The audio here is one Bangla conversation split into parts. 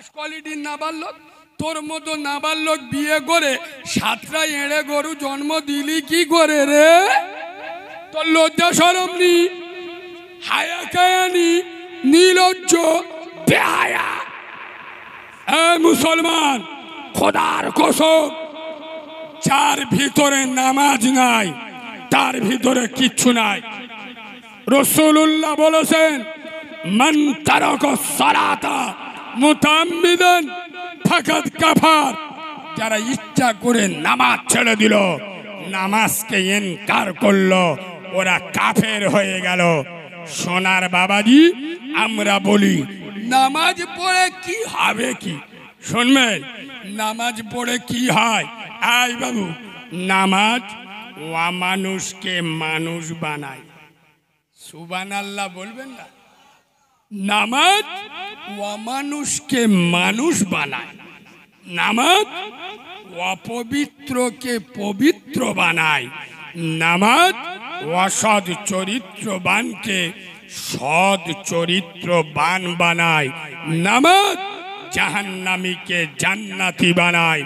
ফার্স্ট কোয়ালিটির নাবালক, তোর মতো নাবালক বিয়ে করে 7টা এড়ে গরু জন্ম দিলি কি করে রে? তোর লজ্জা শরম নি, হায়া কায়ানি, নির্লজ্জ বেহায়া। মুসলমান, খোদার কসম, যার ভিতরে নামাজ নাই তার ভিতরে কিচ্ছু নাই। রাসূলুল্লাহ বলেছেন, মান তারাকা সালাতা মুতাআম্মিদান ফাকাদ কাফার। যারা ইচ্ছা করে নামাজ ছেড়ে দিল, নামাজকে ইনকার করলো, ওরা কাফের হয়ে গেল। সোনার বাবাজি, আমরা বলি নামাজ পড়ে কি হবে? কি শুনবেন? নামাজ পড়ে কি হয়? আই বাবু, নামাজ মানুষকে মানুষ বানায়। সুবহানাল্লাহ বলবেন না? নামাজ মানুষকে মানুষ বানায়। নামাজ অপবিত্রকে পবিত্র বানায়। নামাজ অসৎ চরিত্রবানকে সৎ চরিত্রবান বানায়। নামাজ জাহান্নামীকে জান্নাতি বানায়।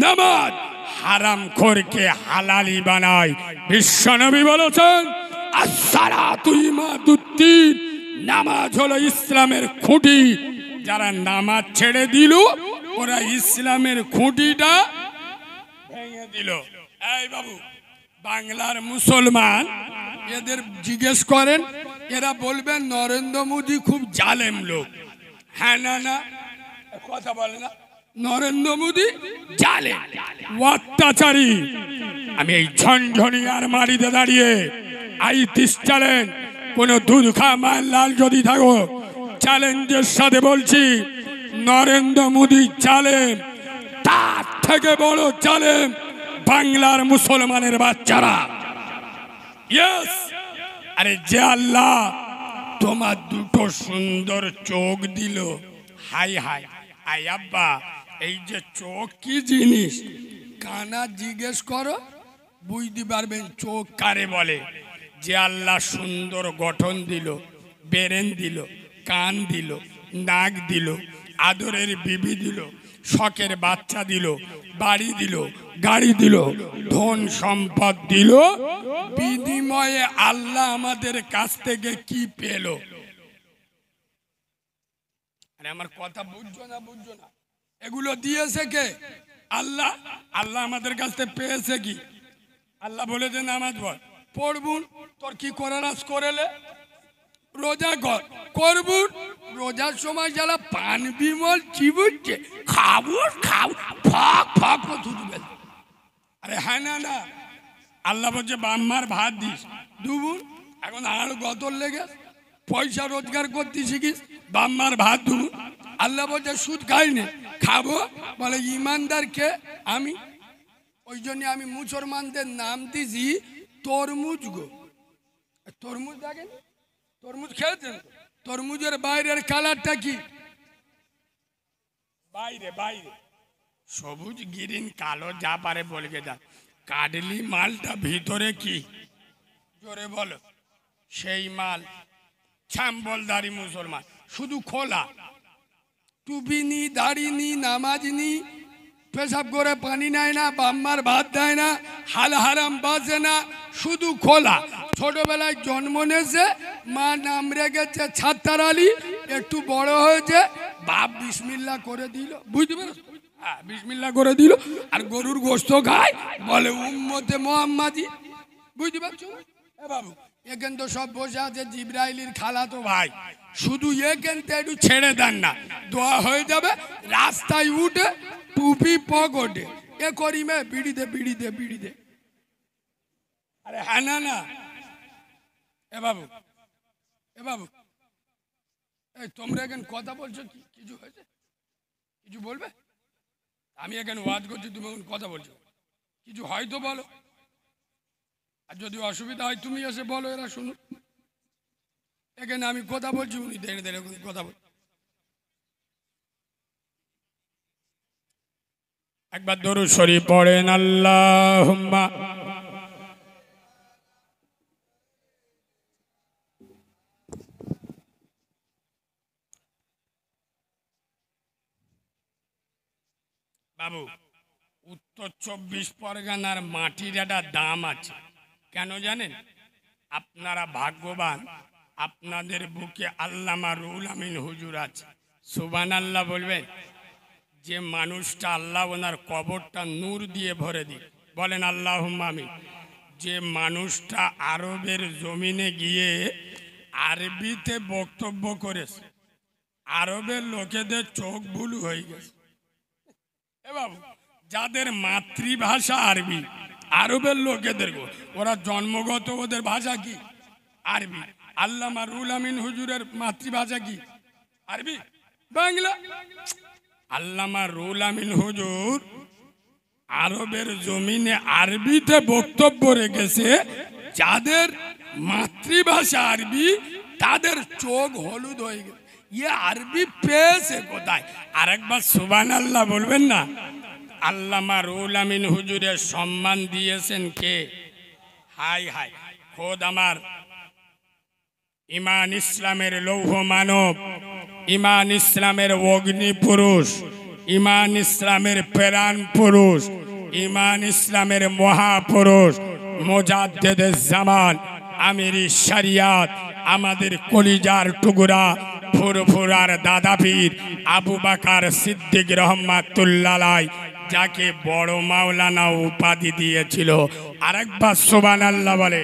নামাজ হারামখোরকে হালালি বানায়। বিশ্বনবী বলেছেন, আসসালাতু ইমাদুদ্দিন, নামাজ হলো ইসলামের খুঁটি। যারা নামাজ ছেড়ে দিল, ওরা ইসলামের খুঁটিটা ভেঙে দিল। এই বাবু, বাংলার মুসলমান, এদের জিজ্ঞেস করেন, এরা বলবেন নরেন্দ্র মোদী খুব জালেম লোক। হ্যাঁ না না কথা বলে না? নরেন্দ্র মোদী জালেম, অত্যাচারী। আমি এই ঝনঝনিয়ার মাটিতে দাঁড়িয়ে আইতিস চ্যালেঞ্জ, কোন দুধ খা মায়ের লাল যদি থাকো, চ্যালেঞ্জের সাথে বলছি, নরেন্দ্র মোদী জালেম, তার থেকে বড় জালেম বাংলার মুসলমানের বাচ্চারা। ইয়েস, আরে যে আল্লাহ তোমার দুটো সুন্দর চোখ দিল, হাই হাই আই আব্বা, এই যে চোখ কি জিনিস? কানা জিজ্ঞেস করো, বুঝতে পারবেন চোখ কারে বলে। যে আল্লাহ সুন্দর গঠন দিল, বেরেন দিল, কান দিল, নাক দিল, আদরের বিবি দিল, শখের বাচ্চা দিল, বাড়ি দিল, গাড়ি দিল, ধন সম্পদ দিল, বিনিময়ে আল্লাহ আমাদের কাছ থেকে কি পেল? আরে আমার কথা বুঝছো না? বুঝছো না? এগুলো দিয়েছে কে? আল্লাহ। আল্লাহ আমাদের কাছ থেকে পেয়েছে কি? আল্লাহ বলে যে নামাজ পড়বুন, তোর কি করার আজ করেলে? রোজা করবুন, রোজার সময় যারা পান বিমল চিবুচ্ছে, খাবো খাবো ফক ফক থুতবে। আরে হ্যাঁ না না, আল্লাহ বলছে বাম্মার ভাত দিস দুবুন। এখন আর গতর লেগে পয়সা রোজগার করতে শিখিস, বাম্মার ভাত দুবুন। আল্লাহ বলছে সুদ খাইনি, খাবো। বলে ইমানদারকে আমি, ওই জন্য আমি মুসলমানদের নাম দিছি তরমুজ গো। তরমুজ দেখেন, তরমুজ খেয়েছেন? তরমুজের বাইরের কালারটা কি? বাইরে বাইরে সবুজ, গ্রিন, কালো, যা পারে বলকে যা। কাডলি মালটা ভিতরে কি? জোরে বলো। সেই মাল ছাম্বলদারি মুসলমান, শুধু খোলা, টুপি নি, দাড়ি নি, নামাজ নি, পেশাব করে পানি নেয় না, বাম্মার ভাত দেয় না, হাল হারাম বাজে না, শুধু খোলা। ছোটবেলায় জন্ম নিয়েছে, মা নাম রেখেছে ছাত্তার আলী, একটু বড় হয়েছে, বাপ বিসমিল্লাহ করে দিল, বুঝতে পেরেছো? হ্যাঁ, বিসমিল্লাহ করে দিল, আর গরুর গোশত খায়, বলে উম্মতে মোহাম্মদী। বুঝতে পারছো? এ বাবু, এখান তো সব বসে আছে জিব্রাইলের খালাতো ভাই, শুধু এখানটা একটু ছেড়ে দেন না, দোয়া হয়ে যাবে। রাস্তায় উঠে টুপি পকেটে, এ করি মে বিড়ি দে, বিড়ি দে, বিড়ি দে। আরে হ্যাঁ না না, এ বাবু, এ বাবু, এই তোমরা এখানে কথা বলছো, কি কিছু হয়েছে? কিছু বলবে? আমি এখানে ওয়াজ করছি, তুমি এখন কথা বলছো, কিছু হয়তো বলো। আর যদি অসুবিধা হয় তুমি এসে বলো, এরা শুনুন। এখানে আমি কথা বলছি, উনি দেড়ে দেড়ে কথা বল। একবার দরুদ শরীফ পড়েন, আল্লাহুম্মা। বাবু, উত্তর 24 পরগনার মাটির একটা দাম আছে। কেন জানেন? আপনারা ভাগ্যবান, আপনাদের বুকে আল্লামা রুহুল আমিন হুজুর আছে। সুবহানাল্লাহ বলবেন। যে মানুষটা আল্লাহ ওনার কবরটা নূর দিয়ে ভরে দিই, বলেন আল্লাহুম্মা আমিন। যে মানুষটা আরবের জমিনে গিয়ে আরবিতে বক্তব্য করেছে, আরবের লোকেদের চোখ ভুল হয়ে গেছে। এ বাবু, যাদের মাতৃভাষা আরবি, আরবের লোকেদের ওরা জন্মগত ওদের ভাষা কি? আরবি। আল্লামা রুহুল আমিন হুজুরের মাতৃভাষা কি? আরবি, বাংলা। আল্লামা রুহুল আমিন হুজুর আরবের জমিনে আরবিতে বক্তব্য রেখেছে। যাদের মাতৃভাষা আরবি তাদের চোখ হলুদ হয়ে গেছে। ইয়ে আরবি পেয়েছে কোথায়? আরেকবার সুবহানাল্লাহ বলবেন না? আল্লামা রুহুল আমিন হুজুরের সম্মান দিয়েছেন কে? হাই হাই, খোদ আমার ইমান ইসলামের লৌহ মানব, ইমান ইসলামের অগ্নি পুরুষ, ইমান ইসলামের প্রাণ পুরুষ, ইমান ইসলামের মহাপুরুষ, মুজাদ্দিদুজ জামান, আমিরি শরিয়াত, আমাদের কলিজার টুকরা ফুরফুরার দাদা পীর আবু বকর সিদ্দিক রহমাতুল্লাহ আলাইহি, যাকে বড় মাওলানা উপাধি দিয়েছিল। আরেকবার সুবহানাল্লাহ বলে।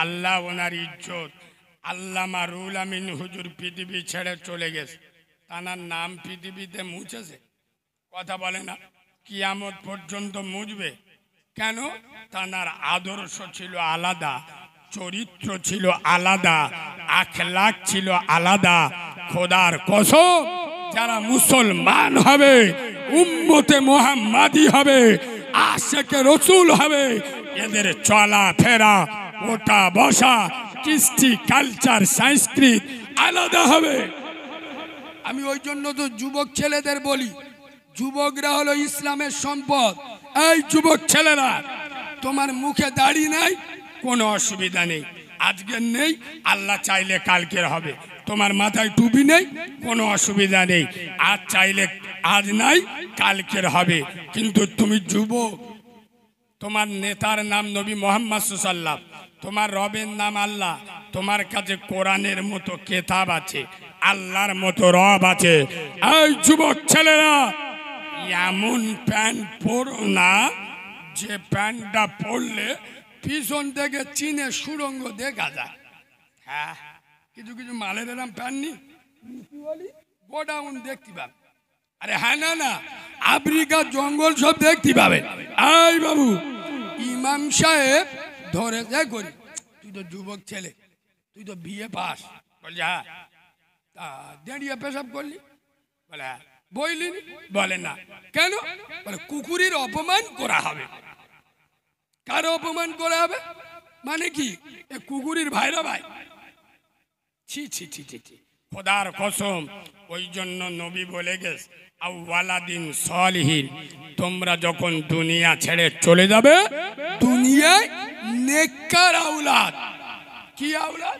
আল্লাহ ওনার ইজ্জত। আল্লামা রুহুল আমিন হুজুর পৃথিবী ছেড়ে চলে গেছে, তার নাম পৃথিবীতে মুছেছে? কথা বলে না? কিয়ামত পর্যন্ত মুছবে। কেন? তার আদর্শ ছিল আলাদা, চরিত্র ছিল আলাদা, আখলাক ছিল আলাদা। খোদার কসম, যারা মুসলমান হবে, উম্মতে মুহাম্মাদি হবে, আশিকে রাসূল হবে, এদের চলা ফেরা, ওঠা বসা, কৃষ্টি, কালচার, সংস্কৃতি আলাদা হবে। আমি ওই জন্য তো যুবক ছেলেদের বলি, যুবকরা হলো ইসলামের সম্পদ। এই যুবক ছেলেরা, তোমার মুখে দাড়ি নাই, কোনো অসুবিধা নেই, আজকের নেই, আল্লাহ চাইলে কালকের হবে। তোমার মাথায় টুপি নেই, কোনো অসুবিধা নেই, আজ চাইলে আজ নাই, কালকের হবে। কিন্তু তুমি যুবক, তোমার নেতার নাম নবী মুহাম্মদ সাল্লাল্লাহু আলাইহি ওয়াসাল্লাম, তোমার রবের নাম আল্লাহ, তোমার কাছে কোরআনের মতো কিতাব আছে, আল্লাহর মতো রব আছে। এই যুবক ছেলেরা, এমন প্যান্ট পরো না যে প্যান্টটা পরলে পিছন থেকে চীনের সুড়ঙ্গ দেখা যায়। হ্যাঁ, কিছু কিছু মালের এরম প্যান্ট নি, গোডাউন দেখতে পাবে। আরে হ্যাঁ, না না, আফ্রিকা জঙ্গল সব দেখতে পাবে। এই বাবু, ইমাম সাহেব ধরে যায় করি, তুই তো যুবক ছেলে, তুই তো বিয়ে পাস, বলছে হ্যাঁ, তা দাঁড়িয়ে পেশাব করলি? বলে হ্যাঁ। বইলি? বলে না। কেন? বলে কুকুরের অপমান করা হবে। কার অপমান করা হবে? মানে কি? এ কুকুরের ভাইরা ভাই? ছি ছি ছি ছি ছি, খোদার কসম। ওই জন্য নবী বলে গেছে, আওয়ালাদিন সলিহিন, তোমরা যখন দুনিয়া ছেড়ে চলে যাবে, দুনিয়ায় নেককার আওলাদ। কি আওলাদ?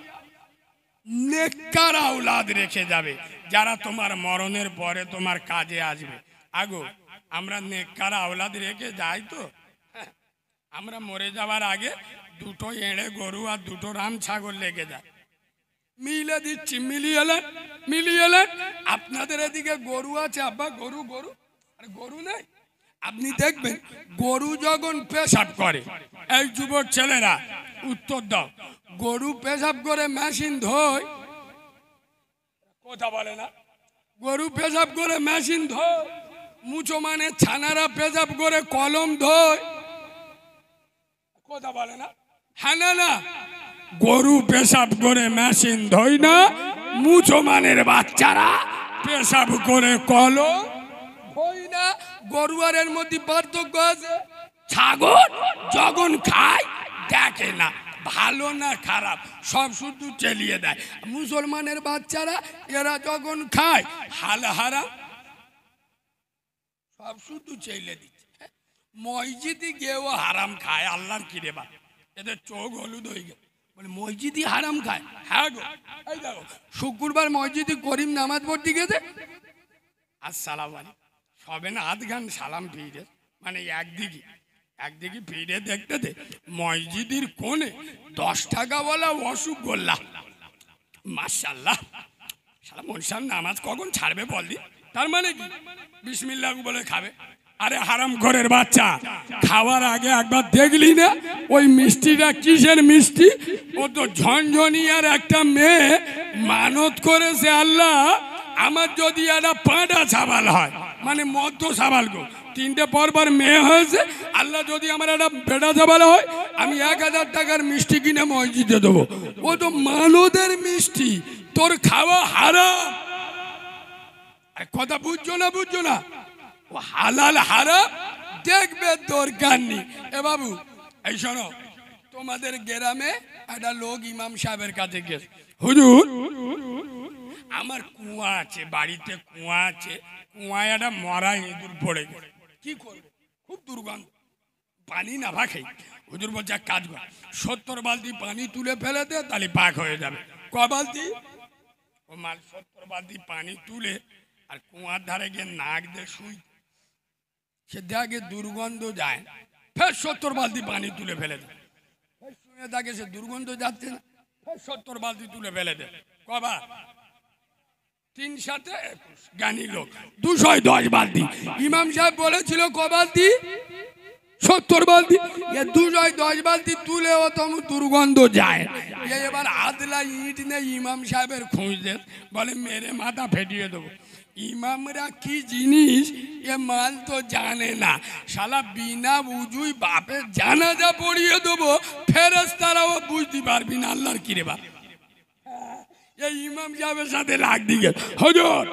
নেককার আওলাদ রেখে যাবে, যারা তোমার মরণের পরে তোমার কাজে আসবে। আগো আমরা নেককার আওলাদ রেখে যাই তো? আমরা মরে যাওয়ার আগে দুটো এড়ে গরু আর দুটো রাম ছাগল লেগে যায়, মিলে দিচ্ছি, মিলিয়ে এলেন। আপনাদের এদিকে গরু আছে আব্বা, গরু গরু আর গরু নেই? আপনি দেখবেন গরু যখন পেশাব করে, এই যুবক ছেলেরা উত্তর দাও, গরু পেশাব করে মেশিন ধোয়? কথা বলে না? গরু পেশাব করে মেশিন ধোয়, মুচো মানে ছানারা পেশাব করে কলম ধোয়? কথা বলে না? হ্যাঁ না না, গরু পেশাব করে মেশিন ধোয় না, মুচো মানের বাচ্চারা পেশাব করে কলম ধোয় না। গরু আর এর মধ্যে পার্থক্য আছে। ছাগল যখন খায় দেখে না ভালো না খারাপ, সব শুধু চালিয়ে দেয়। মুসলমানের বাচ্চারা এরা যখন খায় হাল হারাম, সব শুধু চাইলে দিচ্ছে। মসজিদে গিয়েও হারাম খায়, আল্লাহর কিরে বা, এদের চোখ হলুদ হয়ে গেল, বলে মসজিদে হারাম খায়? হ্যাঁ গো, এই দেখো শুক্রবার মসজিদে করিম নামাজ পড়তে গেছে, আসসালামু আলাইকুম, সবে না আধ গান সালাম ফিরে মানে একদিকে একদিকে ফিরে দেখতে দে মসজিদের কোণে 10 টাকাওয়ালা অসুখ গোল্লা মাশাআল্লাহ সালাম মনসার নামাজ কখন ছাড়বে বলদি তার মানে কি বিসমিল্লাহ বলে খাবে আরে হারাম ঘরের বাচ্চা খাওয়ার আগে একবার দেখলি না ওই মিষ্টিটা কিসের মিষ্টি ও তো ঝনঝনিয়ার একটা মেয়ে মানত করেছে আল্লাহ আমার যদি একটা পাঁটা ছাবাল হয় মানে মধ্য ছাবাল গো 3টে পরপর মেয়ে হয়েছে আল্লাহ যদি আমার একটা বেটা ছাবাল হয় আমি 1000 টাকার মিষ্টি কিনে মসজিদে দেবো ও তো মানদের মিষ্টি তোর খাওয়া হারাম কথা বুঝছো না ও হালাল হারাম দেখবে দরকার নেই এ বাবু এই শোনো তোমাদের গ্রামে একটা লোক ইমাম সাহেবের কাছে গেছে হুজুর আমার কুয়া আছে বাড়িতে কুয়া আছে কুয়ায় একটা মরা ইঁদুর পড়ে গেছে কি করবো খুব দুর্গন্ধ পানি না ভাখাই হুজুর বলছে এক কাজ কর 70 বালতি পানি তুলে ফেলে দে তাহলে পাক হয়ে যাবে ক বালতি ও মাল 70 বালতি পানি তুলে আর কুয়ার ধারে গিয়ে নাক দিয়ে শুই সে দেখে দুর্গন্ধ যায় ফের 70 বালতি পানি তুলে ফেলে দেয় শুয়ে দেখে সে দুর্গন্ধ যাচ্ছে না ফের 70 বালতি তুলে ফেলে দেয় কবার 3 × 7 = 21 জ্ঞানী লোক 210 বালতি ইমাম সাহেব বলেছিল ক বালতি 70 বালতি 210 বালতি তুলে ও তো দুর্গন্ধ যায় এবার আদলা ইট নেই ইমাম সাহেবের খুঁজে বলে মেরে মাথা ফেটিয়ে দেবো ইমামরা কি জিনিস এ মাল তো জানে না শালা বিনা উজুই বাপের জানাজা পড়িয়ে দেবো ফেরেশতারাও বুঝতে পারবি না আল্লাহর কি রে বাপ এই ইমাম সাহেবের সাথে লাগ দিকে হুজুর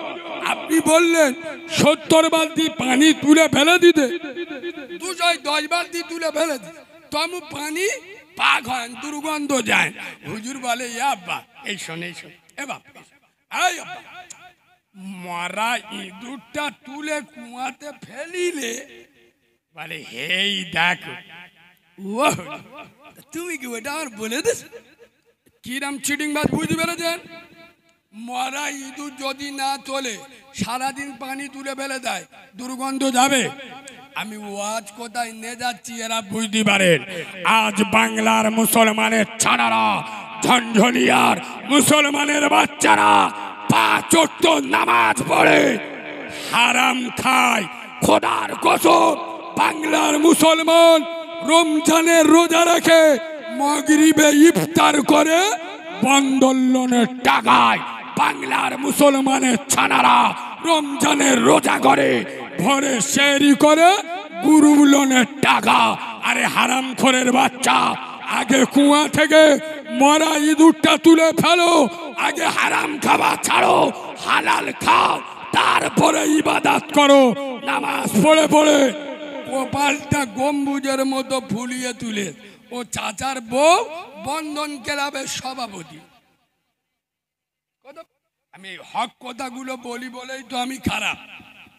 আপনি বললেন 70 বালতি পানি তুলে ফেলে দিতে 210 বালতি তুলে ফেলে দিতে তবু পানি পাক হয় দুর্গন্ধ যায় হুজুর বলে এ আব্বা এই শোন এ বাপ এই আব্বা মরা ইঁদুরটা তুলে কুয়াতে ফেলিলে বলে হেই দেখো ও তুমি কি ওটা আমার বলে দিস কিরাম চিটিং বাজ বুঝতে পেরেছেন মরা ইঁদুর যদি না চলে সারাদিন পানি তুলে ফেলে দেয় দুর্গন্ধ যাবে আমি ওয়াজ কোথায় নিয়ে যাচ্ছি এরা বুঝতে পারেন আজ বাংলার মুসলমানের ছানারা ঝনঝনিয়ার মুসলমানের বাচ্চারা 5 ওয়াক্ত নামাজ পড়ে হারাম খায় খোদার কসম বাংলার মুসলমান রমজানের রোজা রাখে মাগরিবে ইফতার করে বন্দোলনের টাকায় বাংলার মুসলমানের ছানারা রমজানের রোজা করে ভোরে সেহরি করে গুরুমূলনের টাকা আরে হারাম খোরের বাচ্চা আগে কুয়া থেকে মরা ইঁদুরটা তুলে ফেলো আগে হারাম খাওয়া ছাড়ো হালাল খাও তারপরে ইবাদত করো নামাজ পড়ে পড়ে কপালটা গম্বুজের মতো ফুলিয়ে তুলে ও চাচার বউ বন্ধন ক্লাবের সভাপতি আমি হক কথাগুলো বলি বলেই তো আমি খারাপ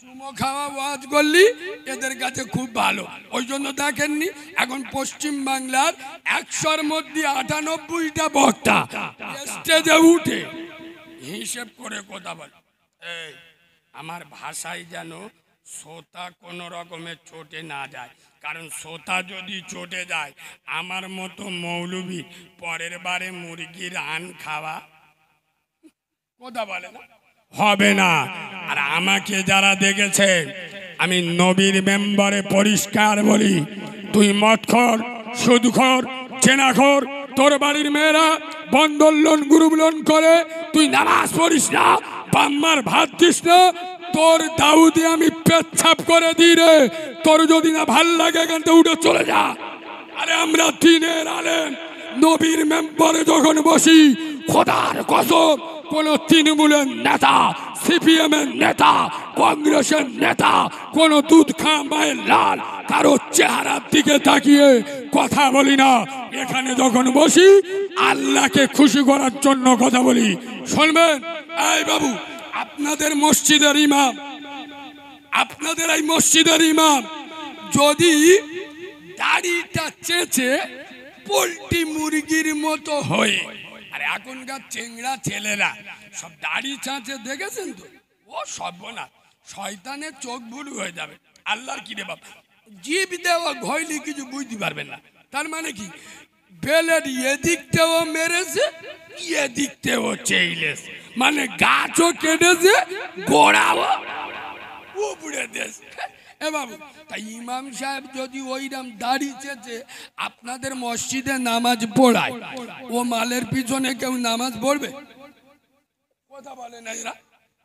চুমো খাওয়া ওয়াজ করলি এদের কাছে খুব ভালো ওই জন্য দেখেননি এখন পশ্চিম বাংলার 100-র মধ্যে 98টা বক্তা স্টেজে উঠে হিসেব করে কথা বলে এই আমার ভাষায় যেন শ্রোতা কোনো রকমের চোটে না যায় কারণ শ্রোতা যদি চোটে যায় আমার মতো মৌলবি পরের বারে মুরগির আন খাওয়া কথা বলে না হবে না আর আমাকে যারা দেখেছে আমি নবীর মেম্বারে পরিষ্কার বলি তুই মদখোর সুদখোর চেনাখোর তোর বাড়ির মেয়েরা বন্ধন লোন গ্রুপ লোন করে তুই নামাজ পড়িস না বাম্মার ভাত দিস না তোর দাউদে আমি পেচ্ছাপ করে দিই রে তোর যদি না ভাল লাগে এখান থেকে উঠে চলে যা আরে আমরা দিনের আলেম নবীর মেম্বারে যখন বসি খোদার কসম কোন তৃণমূলের নেতা সিপিএম এর নেতা কংগ্রেসের নেতা কোন দুধ খা মায়ের লাল কারো চেহারার দিকে তাকিয়ে কথা বলি না এখানে যখন বসি আল্লাহকে খুশি করার জন্য কথা বলি শুনবেন এই বাবু আপনাদের মসজিদের ইমাম আপনাদের এই মসজিদের ইমাম যদি দাড়িটা চেঁচে পোল্ট্রি মুরগির মতো হয়ে আর এখনকার চেংড়া ছেলেরা সব দাড়ি চাঁচে দেখেছেন তো ও সর্বনাশ শয়তানের চোখ ভুল হয়ে যাবে। আল্লাহর কি রে বাবা, জীব দেওয়া ঘইলি কিছু বুঝতে পারবেন না। তার মানে কি, বেলের এদিক থেকেও মেরেছে, এদিক থেকেও চেইলেছে, মানে গাছও কেটেছে, গোড়াও উপড়ে দিয়েছে। এ বাবু, তাই ইমাম সাহেব যদি ওইরকম দাঁড়িয়েছে আপনাদের মসজিদে নামাজ পড়ায়, ও মালের পিছনে কেউ নামাজ পড়বে? কথা বলে না এরা,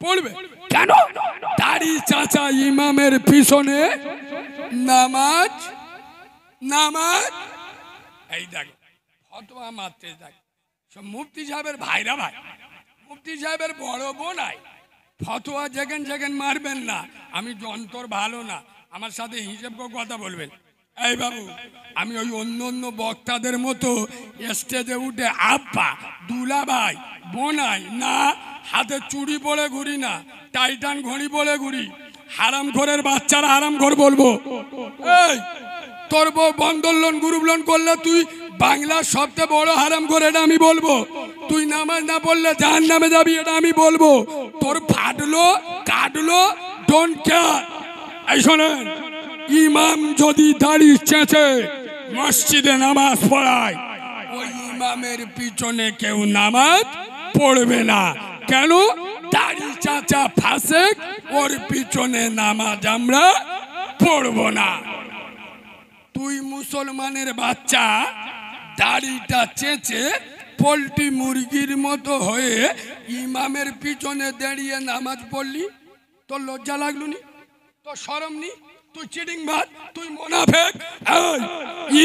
পড়বে কেন? দাড়ি চাচা ইমামের পিছনে নামাজ নামাজ এই দেখ ফতোয়া মারতে দেখ, সব মুফতি সাহেবের ভাইরা ভাই, মুফতি সাহেবের বড় বোন আয়, ফতোয়া যেখান যেখান মারবেন না। আমি যন্তর ভালো না, আমার সাথে হিসেব করে কথা বলবেন। এই বাবু, আমি ওই অন্য অন্য বক্তাদের মতো স্টেজে উঠে আব্বা দুলাভাই বোনাই না, হাতে চুড়ি পরে ঘুরি না, টাইটান ঘড়ি পরে ঘুরি। হারাম ঘরের বাচ্চারা হারাম ঘর বলবো? এই তোর বউ বন্ধন লোন গ্রুপ লোন করলে তুই বাংলার সবচেয়ে বড় হারাম ঘর, এটা আমি বলবো। তুই নামাজ না পড়লে জাহান্নামে যাবি, এটা আমি বলবো। তোর ফাটলো কাটলো ডোন্ট কেয়ার। এই শোনেন, ইমাম যদি দাড়ি চেঁচে মসজিদে নামাজ পড়ায়, ওই ইমামের পিছনে কেউ নামাজ পড়বে না। কেন? দাড়ি চাচা ফাসেক, ওর পিছনে নামাজ আমরা পড়ব না। তুই মুসলমানের বাচ্চা দাড়িটা চেঁচে পোল্ট্রি মুরগির মতো হয়ে ইমামের পিছনে দাঁড়িয়ে নামাজ পড়লি, তোর লজ্জা লাগলো নি? তোর শরম নি? তুই চিটিং বাদ, তুই মুনাফিক। এই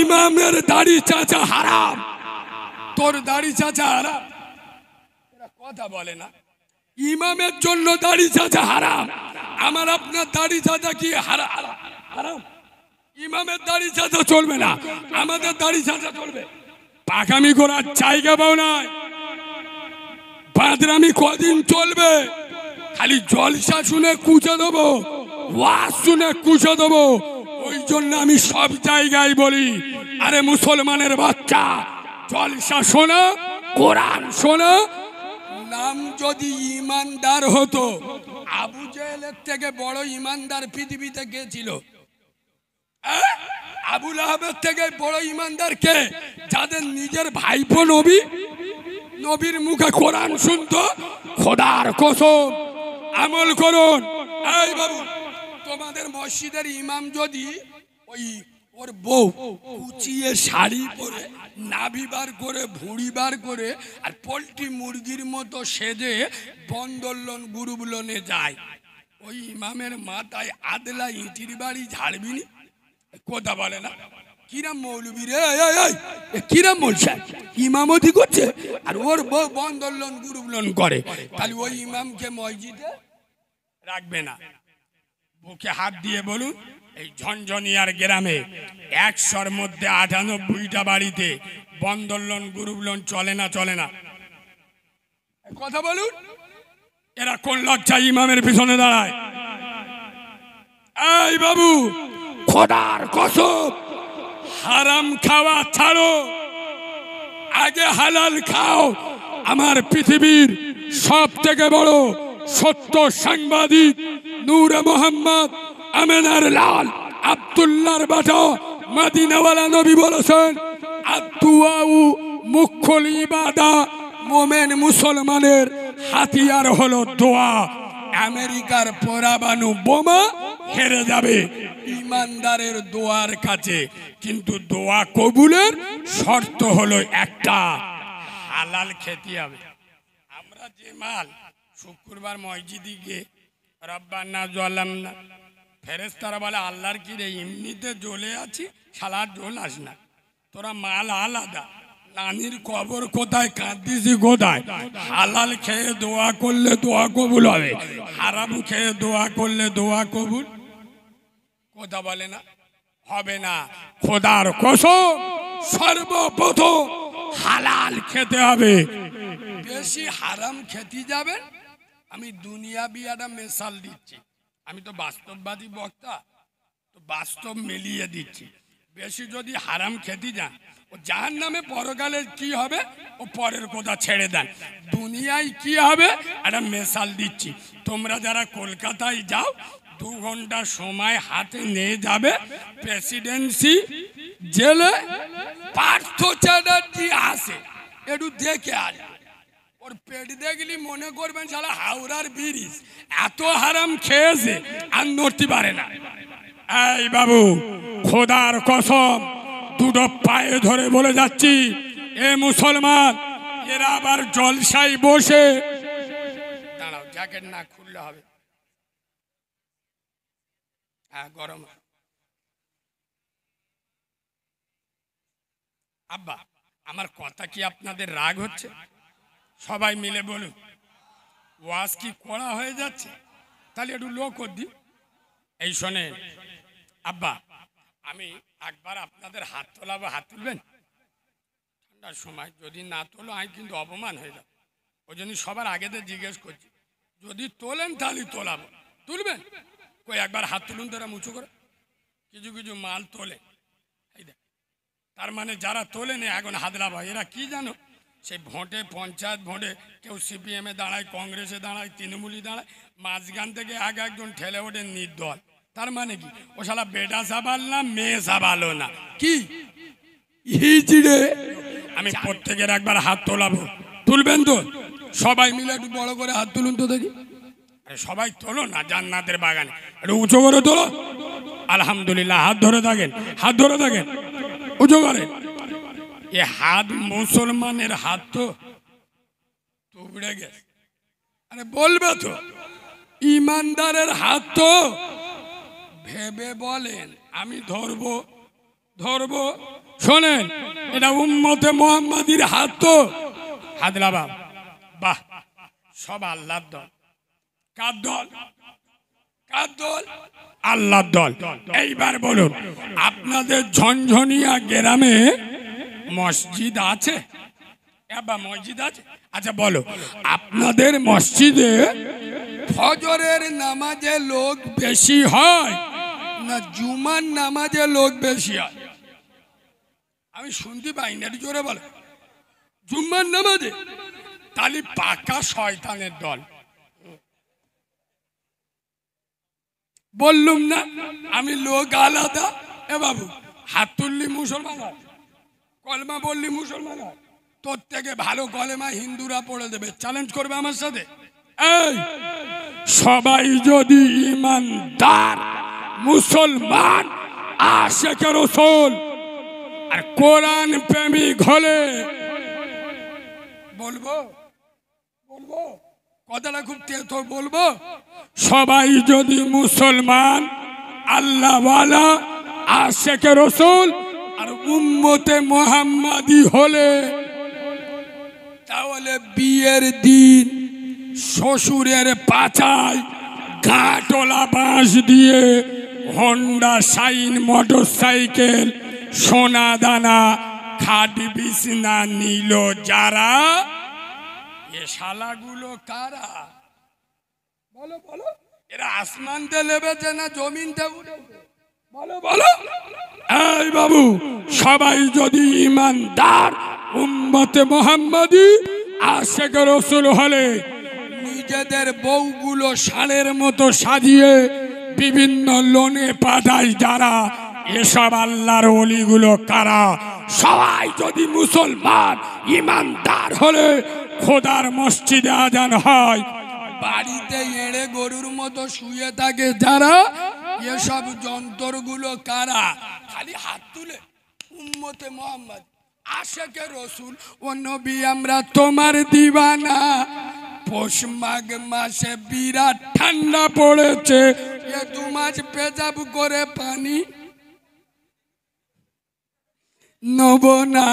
ইমামের দাড়ি চাচা হারাম, তোর দাড়ি চাচা হারাম। এরা কথা বলে না, ইমামের জন্য দাড়ি চাচা হারাম। আমার আপনার দাড়ি চাচা কি হারাম? ইমামের দাড়ি চাচা চলবে না, আমাদের দাড়ি চাচা চলবে। পাকামি করার জায়গা পাও নাই, বাদরামি কদিন চলবে? খালি জলসা শুনে কুচে দেবো, ওয়াজ শুনে কুচে দেবো। ওই জন্য আমি সব জায়গায় বলি, আরে মুসলমানের বাচ্চা, জলসা শোনা, কোরআন শোনা। নাম যদি ইমানদার হতো, আবু জেহেলের থেকে বড় ইমানদার পৃথিবীতে কে ছিল? আবু লাহাবের থেকে বড় ইমানদার কে? যাদের নিজের ভাইপো নবী, নবীর মুখে কোরআন শুনতো। খোদার কসম, আমল করুন। এই বাবু, তোমাদের মসজিদের ইমাম যদি ওই ওর বউ কুচিয়ে শাড়ি পরে, নাভি বার করে, ভুঁড়ি বার করে, আর পোল্ট্রি মুরগির মতো সেজে বন্দর লোন গ্রুপ লোনে যায়, ওই ইমামের মাথায় আদলা ইটির বাড়ি ঝাড়বিনি? কথা বলে না? কিরাম মৌলবী রে, কিরাম বলছে, ইমামতি করছে আর ওর বউ বন্দর লোন গ্রুপ লোন করে, তাহলে ওই ইমামকে মসজিদে রাখবে না। বুকে হাত দিয়ে বলুন, এই ঝনঝনিয়ার গ্রামে 100-র মধ্যে 98টা বাড়িতে বন্দর লোন গ্রুপ লোন চলে না? চলে না? কথা বলুন। এরা কোন লজ্জায় ইমামের পিছনে দাঁড়ায়? এই বাবু, খোদার কসম, হারাম খাওয়া ছাড়ো, আগে হালাল খাও। আমার পৃথিবীর সব থেকে বড় সত্য সাংবাদিক নূরে মোহাম্মদ আমেনার লাল আব্দুল্লাহর বাটা মদিনাওয়ালা নবী বলেছেন, আদুয়াউ মুখল ইবাদা, মোমেন মুসলমানের হাতিয়ার হলো দোয়া। আমেরিকার পরমাণু বোমা হেরে যাবে ইমানদারের দোয়ার কাছে, কিন্তু দোয়া কবুলের শর্ত হলো একটা, হালাল খেতে হবে। আমরা যে মাল শুক্রবার মসজিদে গিয়ে রব্বানা জালামনা, ফেরেশতারা বলে আল্লাহর কি রে, এমনিতে জ্বলে আছি, শালা জ্বল আস না, তোরা মাল আলাদা, নানির কবর কোথায়, কাঁদিসি কোথায়। হালাল খেয়ে দোয়া করলে দোয়া কবুল হবে, হারাম খেয়ে দোয়া করলে দোয়া কবুল কথা বলে না, হবে না। খোদার কসম, সর্বপ্রথম হালাল খেতে হবে। বেশি হারাম খেতে যাবেন। আমি দুনিয়া বিয়াটা মেশাল দিচ্ছি, আমি তো বাস্তববাদী বক্তা, তো বাস্তব মিলিয়ে দিচ্ছি। বেশি যদি হারাম খেতে যান ও জাহান্নামে পরকালে কি হবে ও পরের কথা ছেড়ে দেন, দুনিয়ায় কি হবে একটা মেশাল দিচ্ছি। তোমরা যারা কলকাতায় যাও 2 ঘন্টা সময় হাতে নিয়ে যাবে প্রেসিডেন্সি জেলে, পার্থ চ্যাটার্জি আসে একটু দেখে আসবে। ওর পেট দেখলি মনে করবেন শালা হাওড়ার ব্রিজ, এত হারাম খেয়েছে আর নড়তে পারে না। এই বাবু, খোদার কসম দুটো পায়ে ধরে বলে যাচ্ছি, এ মুসলমান এরা আবার জলসায় বসে দাঁড়াও, জ্যাকেট না খুললে হবে, হ্যাঁ গরম। আব্বা আমার কথা কি আপনাদের রাগ হচ্ছে? সবাই মিলে বলুন, ওয়াজ কি কড়া হয়ে যাচ্ছে? তাহলে একটু লোক দি। এই শোনে আব্বা, আমি একবার আপনাদের হাত তোলাবো, হাত তুলবেন? ঠান্ডার সময় যদি না তোলো আমি কিন্তু অপমান হয়ে যাব, ওই জন্য সবার আগেতে জিজ্ঞেস করছি, যদি তোলেন তাহলে তোলাবো। তুলবেন? কই একবার হাত তুলুন তারা মুচু করে। কিছু কিছু মাল তোলে, এই দেখ, তার মানে যারা তোলেন এখন হাতলাবা, এরা কি জানো, সেই ভোটে পঞ্চায়েত ভোটে কেউ সিপিএমে দাঁড়ায়, কংগ্রেসে দাঁড়ায়, তৃণমূলী দাঁড়ায়, মাঝখান থেকে একজন ঠেলে ওঠে নির্দল। তার মানে কি ও শালা বেটা সাবাল না মেয়ে সাবালও না, কি হিজড়ে। আমি প্রত্যেকের একবার হাত তোলাবো, তুলবেন তো? সবাই মিলে একটু বড় করে হাত তুলুন তো দেখি। সবাই তোলো না, জান্নাতের বাগানে একটু উঁচু করে তোলো। আলহামদুলিল্লাহ, হাত ধরে থাকেন, হাত ধরে থাকেন, উঁচু করেন। এ হাত মুসলমানের হাত তো তুবড়ে গেছে। আরে বলবে তো, ইমানদারের হাত তো। ভেবে বলেন আমি ধরবো ধরবো? শোনেন, এটা উম্মতে মুহাম্মাদির হাত তো। হাত লাগাও। বাহ, সব আল্লাহর দল। কার দল? কার দল? আল্লাহর দল। এইবার বলুন, আপনাদের ঝনঝনিয়া গ্রামে মসজিদ আছে? মসজিদ আছে? আচ্ছা বলো, আপনাদের মসজিদে ফজরের নামাজে লোক বেশি হয় না জুমার নামাজে লোক বেশি হয়? আমি শুনতে পাই না, জোরে বলো। জুম্মার নামাজে? তাহলে পাকা শয়তানের দল। বললুম না আমি লোক আলাদা। এ বাবু, হাত তুললি মুসলমান হয়, কলমা বললি মুসলমান হয়। তোর থেকে ভালো কলেমা হিন্দুরা পড়ে দেবে, চ্যালেঞ্জ করবে আমার সাথে। এই সবাই যদি ইমানদার মুসলমান আশিকে রাসূল আর কোরআন প্রেমিক হলে, বলবো বলবো কথাটা খুব তেতো বলবো, সবাই যদি মুসলমান আল্লাহওয়ালা আশিকে রাসূল আর উম্মতে মুহাম্মাদি হলে, তাহলে বিয়ের দিন শ্বশুরের পাছায় গাঁটলা বাঁশ দিয়ে হোন্ডা শাইন মোটর সাইকেল, সোনা দানা, খাট বিছনা নিল যারা, এ শালাগুলো কারা? বলো বলো, এরা আসমানতে লেবেছে না জমিনতে উঠেছে? বলো বলো। এই বাবু, সবাই যদি ইমানদার উম্মতে মুহাম্মাদি আশিকে রাসূল হলে, নিজেদের বউগুলো ষাঁড়ের মতো সাজিয়ে বিভিন্ন লোনে পাঠায় যারা, এসব আল্লাহর ওলিগুলো কারা? সবাই যদি মুসলমান ইমানদার হলে খোদার মসজিদে আজান হয়, বাড়িতে এড়ে গরুর মতো শুয়ে থাকে যারা, এসব যন্ত্রগুলো কারা? খালি হাত তুলে উম্মতে মুহাম্মদ আশিকে রাসূল ও নবী আমরা তোমার দিওয়ানা। পৌষ মাঘ মাসে বিরাট ঠান্ডা পড়েছে, এ 2 মাস পেজাব করে পানি নব না,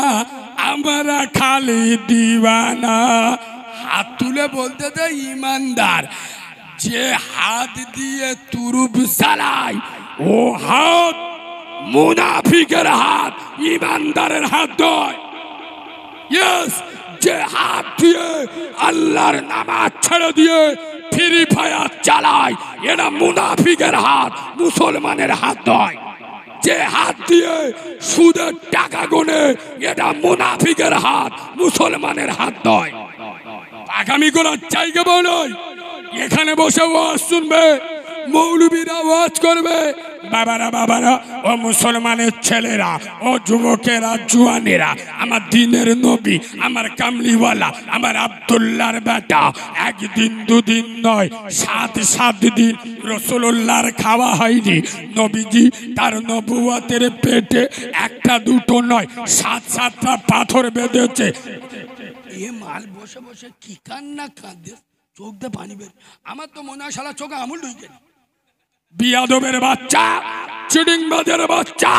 আমরা খালি দিওয়ানা। হাত তুলে বলতে দে ইমানদার। যে হাত দিয়ে তুরুপ চালায় ও হাত মুনাফিকের হাত, ইমানদারের হাত নয়। ইয়েস, যে হাত দিয়ে আল্লাহর নামাজ ছেড়ে দিয়ে ফ্রি ফায়ার চালায়, এটা মুনাফিকের হাত, মুসলমানের হাত নয়। যে হাত দিয়ে সুদের টাকা গুনে এটা মুনাফিকের হাত, মুসলমানের হাত নয়। আগামী করার জায়গা নয়। এখানে বসে ওয়াজ শুনবে, মৌলবীরা ওয়াজ করবে, বাবারা ও মুসলমানের ছেলেরা, ও যুবকেরা, জুয়ানেরা, আমার দিনের নবী, আমার কামলিওয়ালা, আমার আব্দুল্লাহর বেটা একদিন দুদিন নয়, 7 দিন রাসূলুল্লাহর খাওয়া হয়নি। নবীজি তার নবুয়তের পেটে একটা দুটো নয়, 7টা পাথর বেঁধেছে। এ মাল বসে বসে কি কান্না কাঁদে, চোখ দিয়ে পানি বের। আমার তো মনে হয় শালা চোখে আমুল ঢুকে। বিয়াদবের বাচ্চা, চিডিংবাজের বাচ্চা,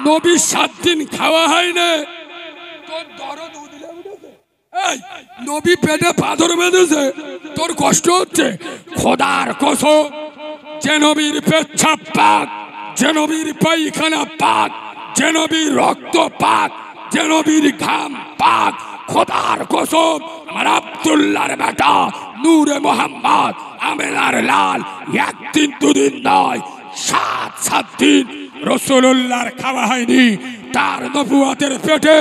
নবী 7 দিন খাওয়া হয়নি, তোর দরদ উঠলে উঠেছে। এই নবী পেটে পাথর বেঁধেছে, তোর কষ্ট হচ্ছে? খোদার কসম, যে নবীর পেচ্ছাপ পাক, যে নবীর পায়খানা পাক, যে নবীর রক্ত পাক, যে নবীর ঘাম পাক, খোদার কসম আমার আব্দুল্লাহর বেটা নূরে মোহাম্মদ আমেনার লাল একদিন দুদিন নয়, 7 দিন রাসূলুল্লাহর খাওয়া হয়নি। তার নবুয়তের পেটে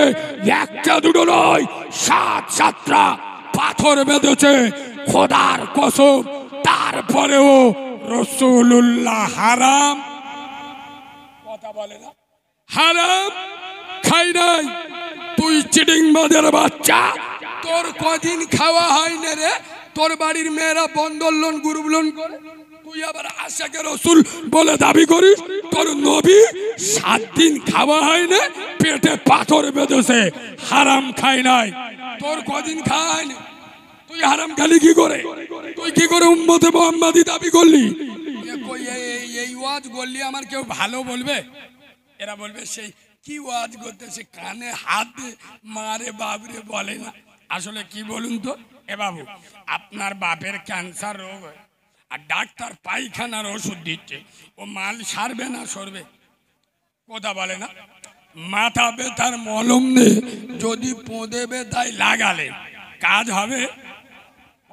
একটা দুটো নয়, 7টা পাথর বেঁধেছে। খোদার কসম, তারপরেও রাসূলুল্লাহ হারাম কথা বলে না, হারাম খাই নাই। তুই চিডিংবাজের বাচ্চা, তোর কদিন খাওয়া হয় না রে? তোর বাড়ির মেয়েরা বন্ধন লোন, গ্রুপ লোন করে, তুই আবার আশাকে রসুল বলে দাবি করিস? তোর নবী 7 দিন খাওয়া হয় না, পেটে পাথর বেঁধেছে, হারাম খাই নাই। তোর কদিন খাওয়া হয়নি, তুই হারাম খালি কি করে? তুই কি করে উম্মতে মুহাম্মাদি দাবি করলি? এই ওয়াজ করলি আমার কেউ ভালো বলবে? এরা বলবে সেই কি ওয়াজ করতেছে, কানে হাত মারে বাবরে বলে না। আসলে কি বলুন তো, এ বাবু, আপনার বাপের ক্যান্সার রোগ হয় আর ডাক্তার পায়খানার ওষুধ দিচ্ছে, ও মাল সারবে না সরবে? কথা বলে না। মাথা ব্যথার মলম নেই, যদি পোঁদে ব্যথায় লাগালে কাজ হবে?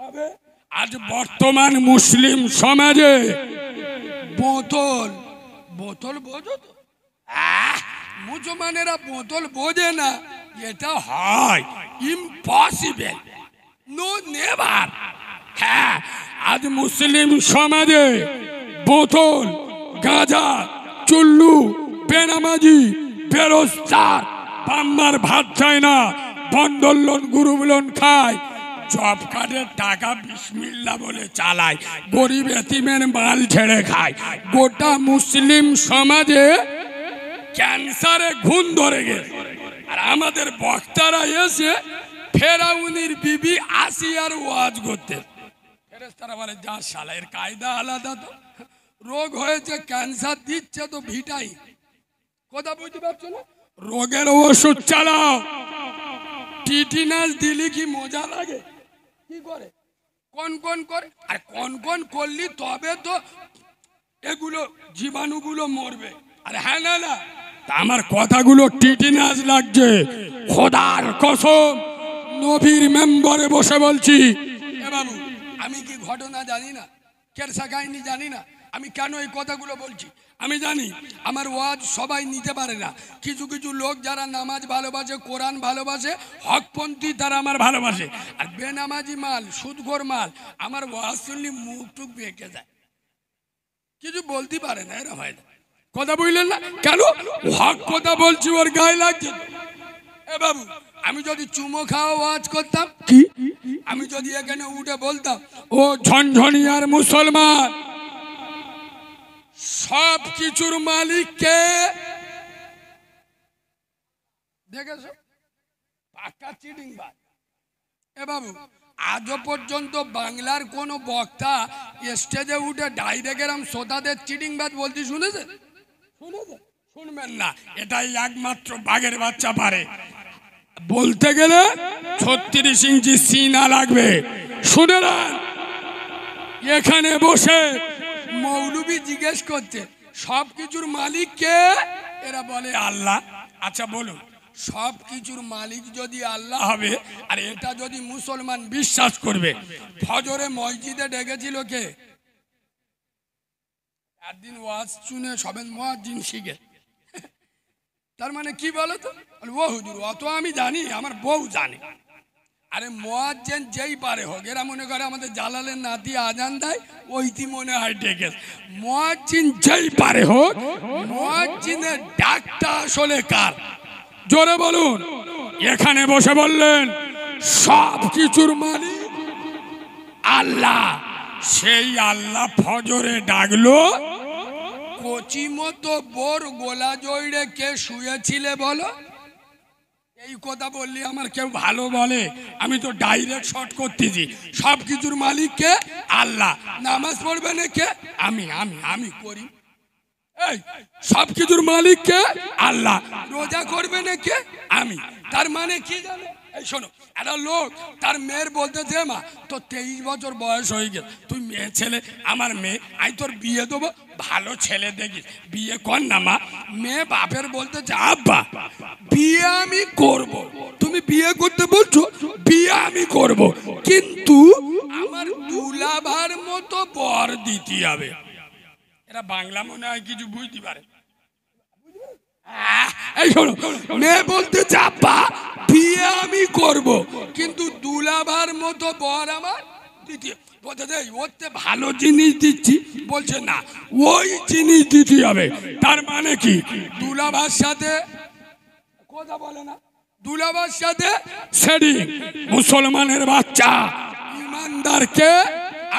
হবে। আজ বর্তমান মুসলিম সমাজে বোতল বোতল বোঝো তো? মুসলমানেরা বোতল বোঝে না, এটা হয় ইম্পসিবল, নো নেভার। হ্যাঁ, আজ মুসলিম সমাজে বোতল, গাঁজা, চুল্লু, বেনামাজি, বেরোজগার, বাম্মার ভাত চায় না, বন্ধন লোন, গ্রুপ লোন খায়, জব কার্ডের টাকা বিসমিল্লাহ বলে চালায়, গরিব এতিমের মাল ছেড়ে খায়। গোটা মুসলিম সমাজে ক্যান্সারে ঘুণ ধরে গেছে। আর আমাদের বক্তারা এসে ফেরাউনির বিবি আসিয়ার ওয়াজ করতে, ফেরেশতারা বলে যা শালা, এর কায়দা আলাদা তো। রোগ হয়েছে, ক্যান্সার দিচ্ছে তো ভিটাই, কথা বুঝতে পারছো না? রোগের ওষুধ চালাও, টিটিনাস দিলি কি মজা লাগে? কি করে কোন করে, আর কোন করলি তবে তো এগুলো জীবাণুগুলো মরবে। আরে হ্যাঁ না, আমার কথাগুলো টিটিনাস লাগছে। খোদার কসম, নবীর মেম্বারে বসে বলছি। এ বাবু, আমি কি ঘটনা জানি না, কেরসা কাহিনী জানি না, আমি কেন এই কথাগুলো বলছি আমি জানি। আমার ওয়াজ সবাই নিতে পারে না, কিছু কিছু লোক যারা নামাজ ভালোবাসে, কোরআন ভালোবাসে, হকপন্থী, তারা আমার ভালোবাসে। আর বেনামাজি মাল, সুদখোর মাল আমার ওয়াজ শুনলে মুখ টুক বেঁকে যায়, কিছু বলতে পারে না, এরা হয় না। কথা বুঝলেন না? কেন হক কথা বলছি, ওর গায়ে লাগছে। এ বাবু, আমি যদি চুমো খাওয়া ওয়াজ করতাম, কি আমি যদি এখানে উঠে বলতাম ও ঝনঝনিয়ার মুসলমান, সব কিছুর মালিক কে? দেখেছো, পাক্কা চিটিংবাজ। এ বাবু, আজও পর্যন্ত বাংলার কোন বক্তা স্টেজে উঠে ডাইরেক্ট এরম শ্রোতাদের চিটিংবাজ বলতে শুনেছে? শুনবেন না, এটাই একমাত্র বাঘের বাচ্চা পারে। বলতে গেলে 36 ইঞ্চি সিনা লাগবে। শুনে নেন, এখানে বসে মৌলবি জিজ্ঞেস করছে সব কিছুর মালিক কে? এরা বলে আল্লাহ। আচ্ছা বলুন, সব কিছুর মালিক যদি আল্লাহ হবে, আর এটা যদি মুসলমান বিশ্বাস করবে, ফজরে মসজিদে ডেকেছিল কে? একদিন ওয়াজ শুনে সবেন মুয়াজ্জিন শিখে তার মানে কি বলো তো? ও হুজুর অত আমি জানি, আমার বউ জানে। আরে মুয়াজ্জিন যেই পারে হোক, এরা মনে করে আমাদের জালালের নাতি আজান দেয় ওইটি মনে হয় ডেকে। মুয়াজ্জিন যেই পারে হোক, মুয়াজ্জিনের ডাকটা আসলে কার? জোরে বলুন। এখানে বসে বললেন সব কিছুর মালিক আল্লাহ। সেই আল্লাহ ফজরে ডাকলো। কচি মতো বোর গোলা জড়ে কে শুয়েছিলে বলো? এই কথা বললি আমার কেউ ভালো বলে? আমি তো ডাইরেক্ট শর্ট করতেছি। সব কিছুর মালিক কে? আল্লাহ। নামাজ পড়বে না কে? আমি আমি আমি করি। এই সব কিছুর মালিক কে? আল্লাহ। রোজা করবে না কে? আমি। তার মানে কি জানো? এই শোনো, একটা লোক তার মেয়ের বলতেছে মা তোর 23 বছর বয়স হয়ে গেছে, তুই মেয়ে ছেলে, আমার মেয়ে, আমি তোর বিয়ে দেবো, ভালো ছেলে দেখিস, বিয়ে কর না মা। মেয়ে বাপের বলতেছে আব্বা বিয়ে আমি করব। তুমি বিয়ে করতে বলছো? বিয়ে আমি করব, কিন্তু আমার দুলাভার মতো বর দিতে হবে। এরা বাংলা মনে হয় কিছু বুঝতে পারে। এই শোনো, মেয়ে বলতে চাপা বিয়ে আমি করব, কিন্তু দুলাভার মতো বর আমার দিতে বলতে দেই, ওতে ভালো জিনিস দিচ্ছি, বলছে না ওই জিনিস দিতে হবে। তার মানে কি? দুলাভার সাথে কথা বলে না, দুলাভার সাথে সেদিন মুসলমানের বাচ্চা ইমানদারকে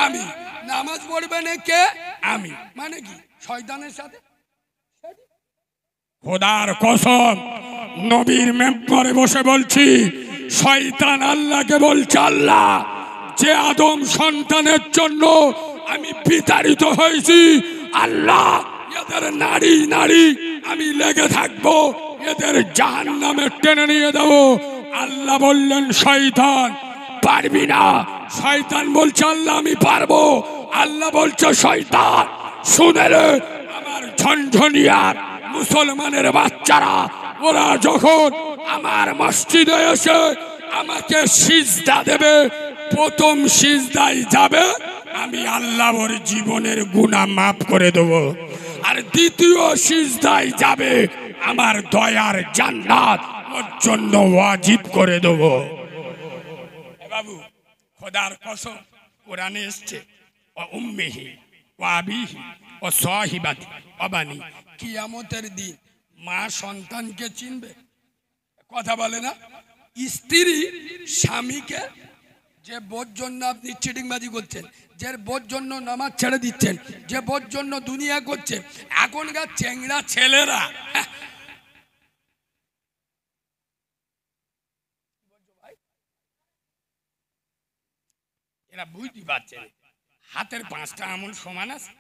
আমি। নামাজ পড়বে না কে? আমি। মানে কি? শয়তানের সাথে। খোদার কসম নবীর মেম্বরে বসে বলছি, শয়তান আল্লাহকে বলছে আল্লাহ যে আদম সন্তানের জন্য আমি বিতাড়িত হয়েছি, আল্লাহ এদের নারী নারী আমি লেগে থাকবো, এদের জাহান্নামে টেনে নিয়ে দেবো। আল্লাহ বললেন শয়তান পারবি না। শয়তান বলছে আল্লাহ আমি পারবো। আল্লাহ বলছে শয়তান শুনে রে, আমার ঝনঝনিয়ার মুসলমানের বাচ্চারা ওরা যখন আমার মসজিদে এসে আমাকে সিজদা দেবে, প্রথম সিজদায় যাবে আমি আল্লাহ ওর জীবনের গুনাহ মাফ করে দেব, আর দ্বিতীয় সিজদায় যাবে আমার দয়ার জান্নাত ওর জন্য ওয়াজিব করে দেব। বাবু খোদার কসম কোরআনে এসছে ও উম্মিহি ও আবিহি ও সাহিবাতি ও বানি, কিয়ামতের দিন মা সন্তানকে চিনবে? কথা বলে না। স্ত্রী স্বামীকে, যে বোর জন্য আপনি চিটিংবাজি করছেন, যে বোর জন্য নামাজ ছেড়ে দিচ্ছেন, যে বোর জন্য দুনিয়া করছেন, এখনকার চেংড়া ছেলেরা এরা বুঝতে পারছে না, হাতের 5টা আঙুল সমান আছে।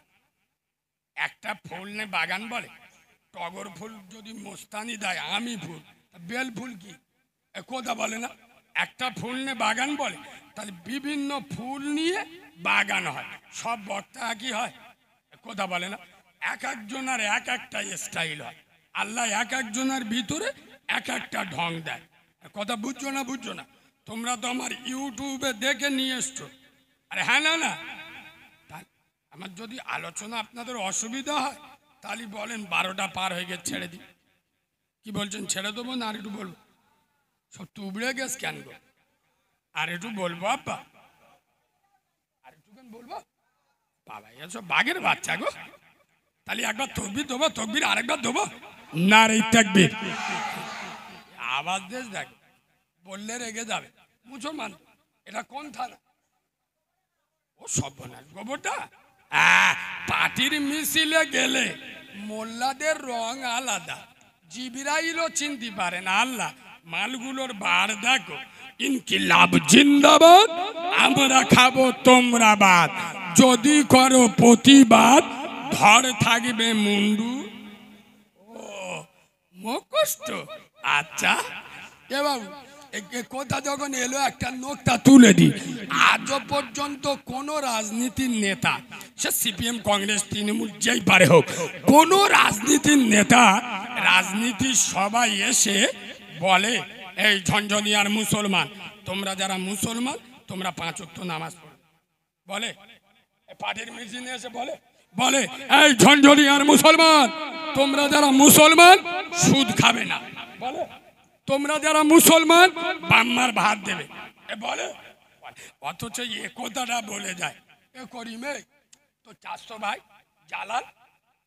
একটা ফুল নে বাগান বলে, টগর ফুল যদি মোস্তানি দেয় আমি ফুল, বেল ফুল কি? কথা বলে না। একটা ফুল নে বাগান বলে, তাহলে বিভিন্ন ফুল নিয়ে বাগান হয়, সব বক্তা কি হয়? কথা বলে না। এক একজনের এক একটা স্টাইল হয়, আল্লাহ এক একজনের ভিতরে এক একটা ঢং দেয়। কথা বুঝছো না? বুঝছো না? তোমরা তো আমার ইউটিউবে দেখে নিয়ে এসছো। আরে হ্যাঁ না না, আমার যদি আলোচনা আপনাদের অসুবিধা হয় তাহলে বলেন 12টা পার হয়ে গেছে ছেড়ে দিই। কি বলছেন, ছেড়ে দেবো না আর একটু বলবো? সব তুবড়ে গেছ কেন গো? আর একটু বলবো আব্বা, আর একটু কেন বলবো? বাবা এসব বাঘের বাচ্চা গো। তাহলে একবার তকবির দেবো, তকবির আরেকবার দেবো না রে তাকবীর। আওয়াজ দেশ দেখ, বললে রেগে যাবে। মুসলমান এটা কোন থানা? ও সর্বনাশ গোবরটা। পার্টির মিছিলে গেলে মোল্লাদের রং আলাদা, জিবরাইলও চিনতে পারে না। আল্লাহ মালগুলোর বার দেখো, ইনকিলাব জিন্দাবাদ, আমরা খাবো তোমরা বাদ, যদি করো প্রতিবাদ ধর থাকবে মুন্ডু। ও মুখস্থ। আচ্ছা এ বাবু, কথা যখন এলো একটা নোকটা তুলে দিই। আজও পর্যন্ত কোন রাজনীতির নেতা, সে সিপিএম কংগ্রেস তৃণমূল যেই পারে হোক, কোন রাজনীতির নেতা রাজনীতির সবাই এসে বলে এই ঝনঝনিয়ার মুসলমান, তোমরা যারা মুসলমান তোমরা 5 ওয়াক্ত নামাজ পড়ো? বলে? পার্টির মিছিলে এসে বলে? বলে এই ঝনঝনিয়ার মুসলমান তোমরা যারা মুসলমান সুদ খাবে না বলে। তোমরা যারা মুসলমান বাম্মার ভাত দেবে এ বলে, অথচ এ কথাটা বলে যায় এ করিমে তো 400 ভাই জালাল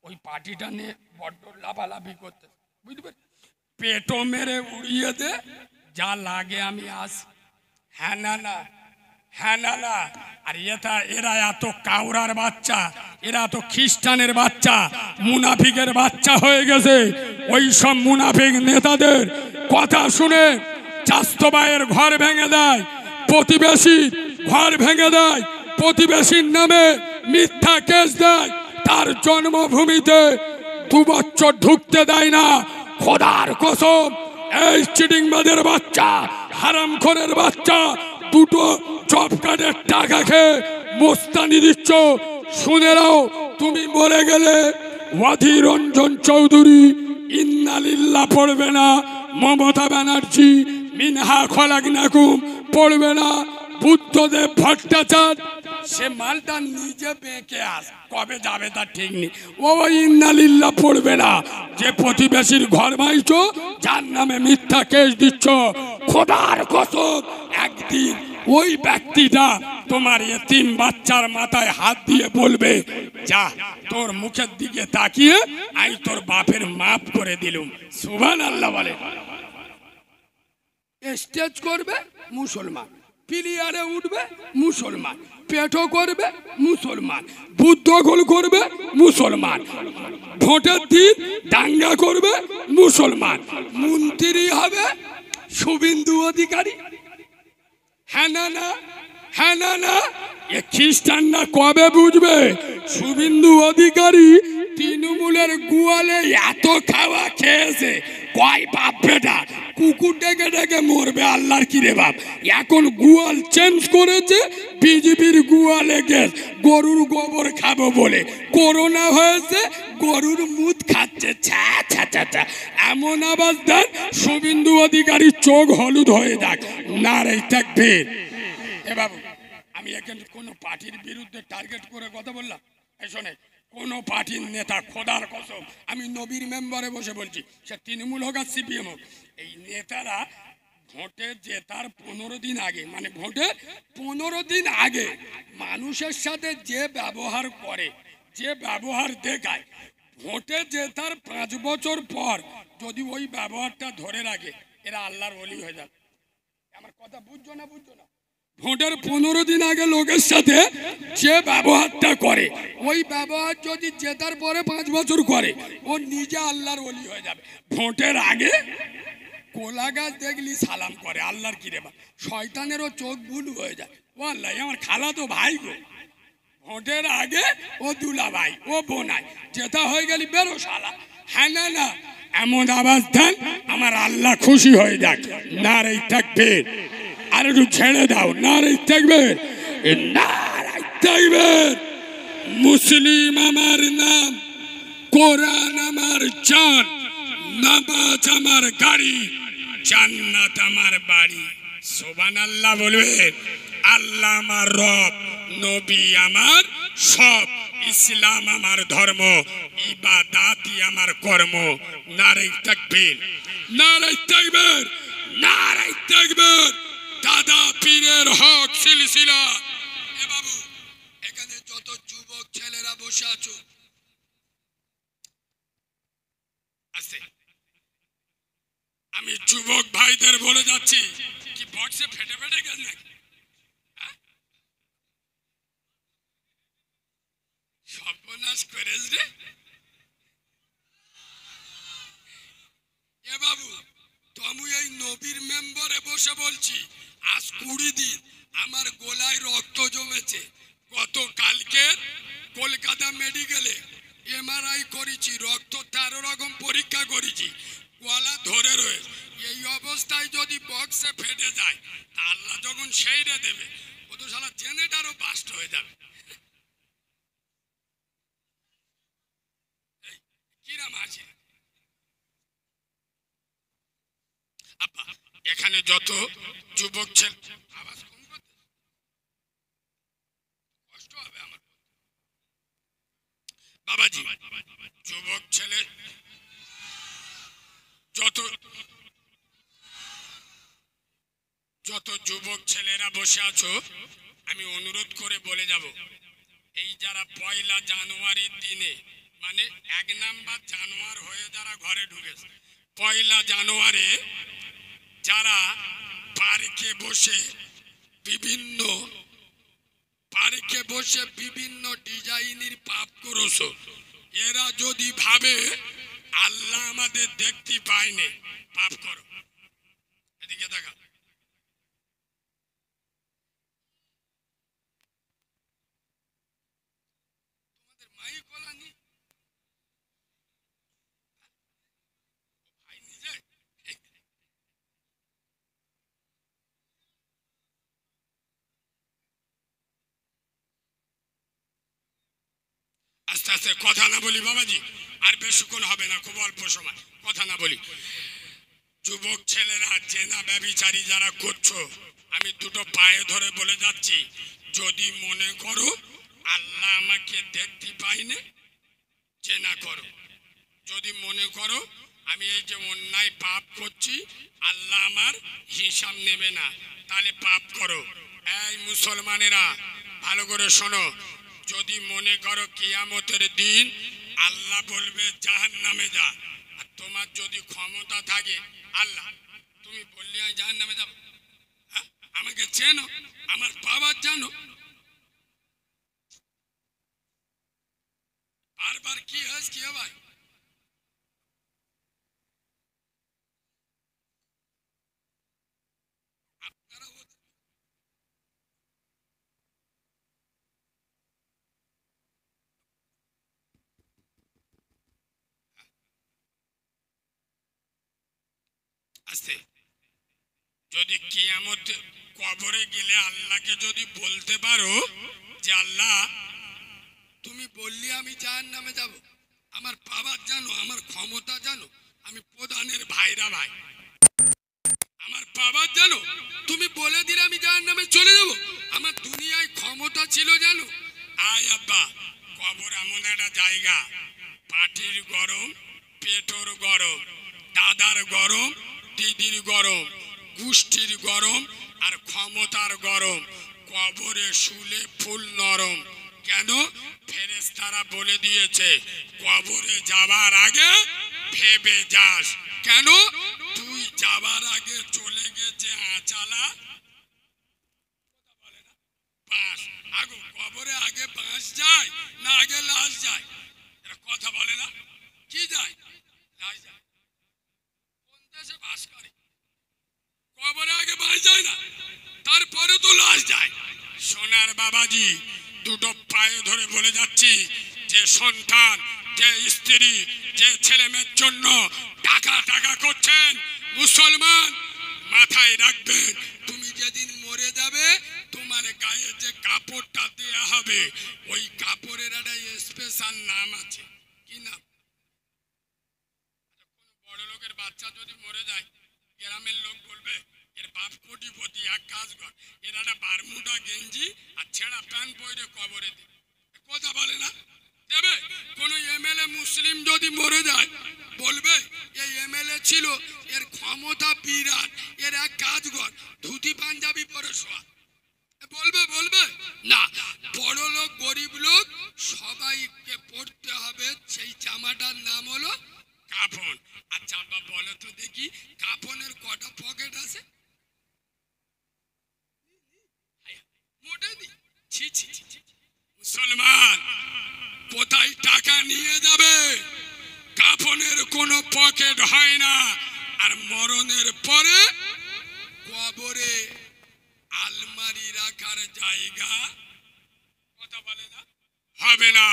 ওই পার্টিটা নিয়ে বড্ড লাফালাফি করতে বুঝতে, পেটো মেরে উড়িয়ে দে যা লাগে আমি আসি। হ্যাঁ না না, হ্যাঁ না না। আর এরা এত কাউরার বাচ্চা, এরা তো খ্রিস্টানের বাচ্চা, মুনাফিকের বাচ্চা হয়ে গেছে। ওই সব মুনাফিক নেতাদের কথা শুনে চাস্তো ভাইয়ের ঘর ভেঙে দেয়, প্রতিবেশী ঘর ভেঙে দেয়, প্রতিবেশীর নামে মিথ্যা কেস দেয়, তার জন্মভূমিতে 2 বছর ঢুকতে দেয় না। খোদার কসম, এই চিটিংবাজের বাচ্চা, হারামখোরের বাচ্চা, দুটো জব কার্ডের টাকা খেয়ে মোস্তানি দিচ্ছ। শুনে নাও, তুমি বলে গেলে অধীর রঞ্জন চৌধুরী ইন্নালিল্লাহ পড়বে না, মমতা ব্যানার্জি মিনহা খলাকনাকুম পড়বে না, বুদ্ধদেব ভট্টাচার্য সে মালটা নিজে বেঁকে আস, কবে যাবে তার ঠিক নেই, ও ইন্নালিল্লাহ পড়বে না। যে প্রতিবেশীর ঘর মাইছো, যার নামে মিথ্যা কেস দিচ্ছ, খোদার কসম একদিন ওই ব্যক্তিটা তোমার এতিম বাচ্চার মাথায় হাত দিয়ে বলবে, যা তোর মুখের দিকে তাকিয়ে আমি তোর বাপের মাফ করে দিলুম। সুবহানাল্লাহ বলে। স্টেজ করবে মুসলমান, প্লেয়ারে উঠবে মুসলমান, পেটো করবে মুসলমান, বুদ্ধগোল করবে মুসলমান, ভোটের দিন দাঙ্গা করবে মুসলমান, মন্ত্রী হবে শুভেন্দু অধিকারী। হ্যাঁ না না, হ্যাঁ না না। এ খ্রিস্টানরা কবে বুঝবে শুভেন্দু অধিকারী তৃণমূলের গোয়ালে এত খাওয়া খেয়েছে, কয় বাপ বেটা কুকুর ডেকে ডেকে মরবে আল্লাহর কি রে বাপ। এখন গোয়াল চেঞ্জ করেছে, বিজেপির গোয়ালে গেছে গরুর গোবর খাবো বলে, করোনা হয়েছে গরুর মুদ খাচ্ছে, ছা ছা ছা ছা। এমন আওয়াজ দেন শুভেন্দু অধিকারীর চোখ হলুদ হয়ে যাক, নারাই তাকবীর। এ বাবু, আমি এখানে কোনো পার্টির বিরুদ্ধে টার্গেট করে কথা বললাম? এই শোনে, কোনো পার্টির নেতা, খোদার কসম আমি নবীর মেম্বারে বসে বলছি, সে তৃণমূল হোক আর সিপিএম হোক, এই নেতারা ভোটে জেতার 15 দিন আগে, মানে ভোটের 15 দিন আগে মানুষের সাথে যে ব্যবহার করে, যে ব্যবহার দেখায়, ভোটে জেতার 5 বছর পর যদি ওই ব্যবহারটা ধরে রাখে, এরা আল্লাহর ওলি হয়ে যাবে। আমার কথা বুঝছো না? বুঝছো না? ভোটের 15 দিন আগে লোকের সাথে যে ব্যবহারটা করে, ওই ব্যবহার যদি জেতার পরে 5 বছর করে, ও নিজে আল্লাহর ওলি হয়ে যাবে। ভোটের আগে কোলা গাছ দেখলি সালাম করে, আল্লাহর কি রে বা, শয়তানেরও চোখ বুলু হয়ে যায়। ও আল্লাহ, আমার খালা তো ভাই গো, ভোটের আগে ও দুলা ভাই, ও বোনাই, জেতা হয়ে গেলি বেরো শালা। হ্যাঁ না না, এমন আওয়াজ দেন আমার আল্লাহ খুশি হয়ে যাক। নারে তাকবীর। আর একটু ছেড়ে দাও, নারে তাকবীর, নারে তাকবীর। মুসলিম আমার নাম, কোরআন আমার জান, নামাজ আমার গাড়ি, জান্নাত আমার বাড়ি। সুবহানাল্লাহ বলবেন। আল্লাহ আমার রব, নবী আমার সব, ইসলাম আমার ধর্ম, ইবাদাতই আমার কর্ম। নারে তাকবীর, নারে তাকবীর, নারে তাকবীর। দাদা পীরের হক সিলসিলা। এ বাবু, এখানে যত যুবক ছেলেরা বসে আছো, আস্তে, আমি যুবক ভাইদের বলে যাচ্ছি, কি বক্সে ফেটে ফেটে গেছে নাকি? সর্বনাশ করেছ রে। এ বাবু, তুমি এই নবীর মেম্বারে বসে বলছি, আজ 20 দিন আমার গলায় রক্ত জমেছে। গত কালকে কলকাতা মেডিকেলে এমআরআই করেছি, রক্ত 13 রকম পরীক্ষা করেছি, গলা ধরে রয়েছে। এই অবস্থায় যদি বক্সে ফেটে যায়, আল্লাহ যখন সেইরে দেবে, ও তো শালা জেনারেটরও বাস্ট হয়ে যাবে। কিরাম আছে আপা, এখানে যত যুবক ছেলে, আওয়াজ কম করতে কষ্ট হবে আমার বাবাজি, যুবক ছেলে যত যত যুবক ছেলেরা বসে আছো, আমি অনুরোধ করে বলে যাব, এই যারা 1 জানুয়ারির দিনে, মানে 1 নাম্বার জানুয়ার হয়ে যারা ঘরে ঢুকেছে, 1 জানুয়ারি যারা পার্কে বসে বিভিন্ন ডিজাইনের পাপ করেছো, এরা যদি ভাবে আল্লাহ আমাদের দেখতে পায়নি, পাপ করো। এদিকে দেখা, তোমাদের মাই কলানি ভাই নিজে আস্তে আস্তে কথা না বলি বাবাজি, আর বেশিক্ষণ হবে না, খুব অল্প সময়, কথা না বলি। যুবক ছেলেরা জেনা ব্যভিচারী যারা করছো, আমি দুটো পায়ে ধরে বলে যাচ্ছি, যদি মনে করো আল্লাহ আমাকে দেখতে পাইনি, জেনা করো। যদি মনে করো আমি এই যে অন্যায় পাপ করছি, আল্লাহ আমার হিসাব নেবে না, তাহলে পাপ করো। এই মুসলমানেরা ভালো করে শোনো, যদি মনে করো কিয়ামতের দিন আল্লাহ বলবে জাহান্নামে যা, আর তোমার যদি ক্ষমতা থাকে, আল্লাহ তুমি বললে আমি জাহান্নামে যাব, হ্যাঁ? আমাকে চেনো, আমার পাওয়ার জানো, বারবার কি হয়েছে কি ভাই? আপনারা আস্তে, যদি কিয়ামত কবরে গেলে আল্লাহকে যদি বলতে পারো যে আল্লাহ তুমি বললি আমি জাহান্নামে যাব, আমার পাওয়ার জানো, আমার ক্ষমতা জানো, আমি প্রধানের ভাইরা ভাই, আমার পাওয়ার জানো, তুমি বলে দিলে আমি জাহান্নামে চলে যাব, আমার দুনিয়ায় ক্ষমতা ছিল জানো। আয় আব্বা, কবর এমন একটা জায়গা, পাটির গরম, পেটর গরম, দাদার গরম, দিদির গরম, গোষ্ঠীর গরম, আর ক্ষমতার গরম। কবরে শুলে ফুল নরম। কেন? ফেরেশতারা বলে দিয়েছে কবরে যাওয়ার আগে ভেবে যাস। কেন? তুই যাওয়ার আগে চলে গেছে আচালা বাঁশ। আগো কবরে আগে বাঁশ যায় না আগে লাশ যায়? এরা কথা বলে না, কি যায়? লাশ যায়। কোন দেশে বাস করে? কবরে আগে বাঁশ যায় না, তারপরে তো লাশ যায়। সোনার বাবাজি, দুটো পায়ে ধরে বলে যাচ্ছি, যে সন্তান, যে স্ত্রী, যে ছেলে মেয়ের জন্য টাকা টাকা করছেন, মুসলমান মাথায় রাখবেন, তুমি যেদিন মরে যাবে তোমার গায়ে যে কাপড়টা দেয়া হবে, ওই কাপড়ের একটা স্পেশাল নাম আছে। কি নাম? কোন বড় লোকের বাচ্চা যদি মরে যায়, গ্রামের লোক বলবে এর বাপ কোটিপতি, এক কাজ কর, এর একটা বারমুডা গেঞ্জি আর ছেঁড়া প্যান্ট পরে কবরে দে। কথা বলে না, দেবে? কোন এমএলএ মুসলিম যদি মরে যায়, বলবে এই এমএলএ ছিল, এর ক্ষমতা বিরাট, এর এক কাজ কর, ধুতি পাঞ্জাবি পরে শোয়া। বলবে? বলবে না। বড় লোক গরিব লোক সবাইকে পড়তে হবে সেই জামাটার নাম হলো কাফন। আচ্ছা আব্বা বলো তো দেখি, কাফনের কটা পকেট আছে? মোটেনি। ছি ছি ছি ছি। মুসলমান কোথায় টাকা নিয়ে যাবে? কাফনের কোনো পকেট হয় না। আর মরণের পরে কবরে আলমারি রাখার জায়গা, কথা বলে না, হবে না।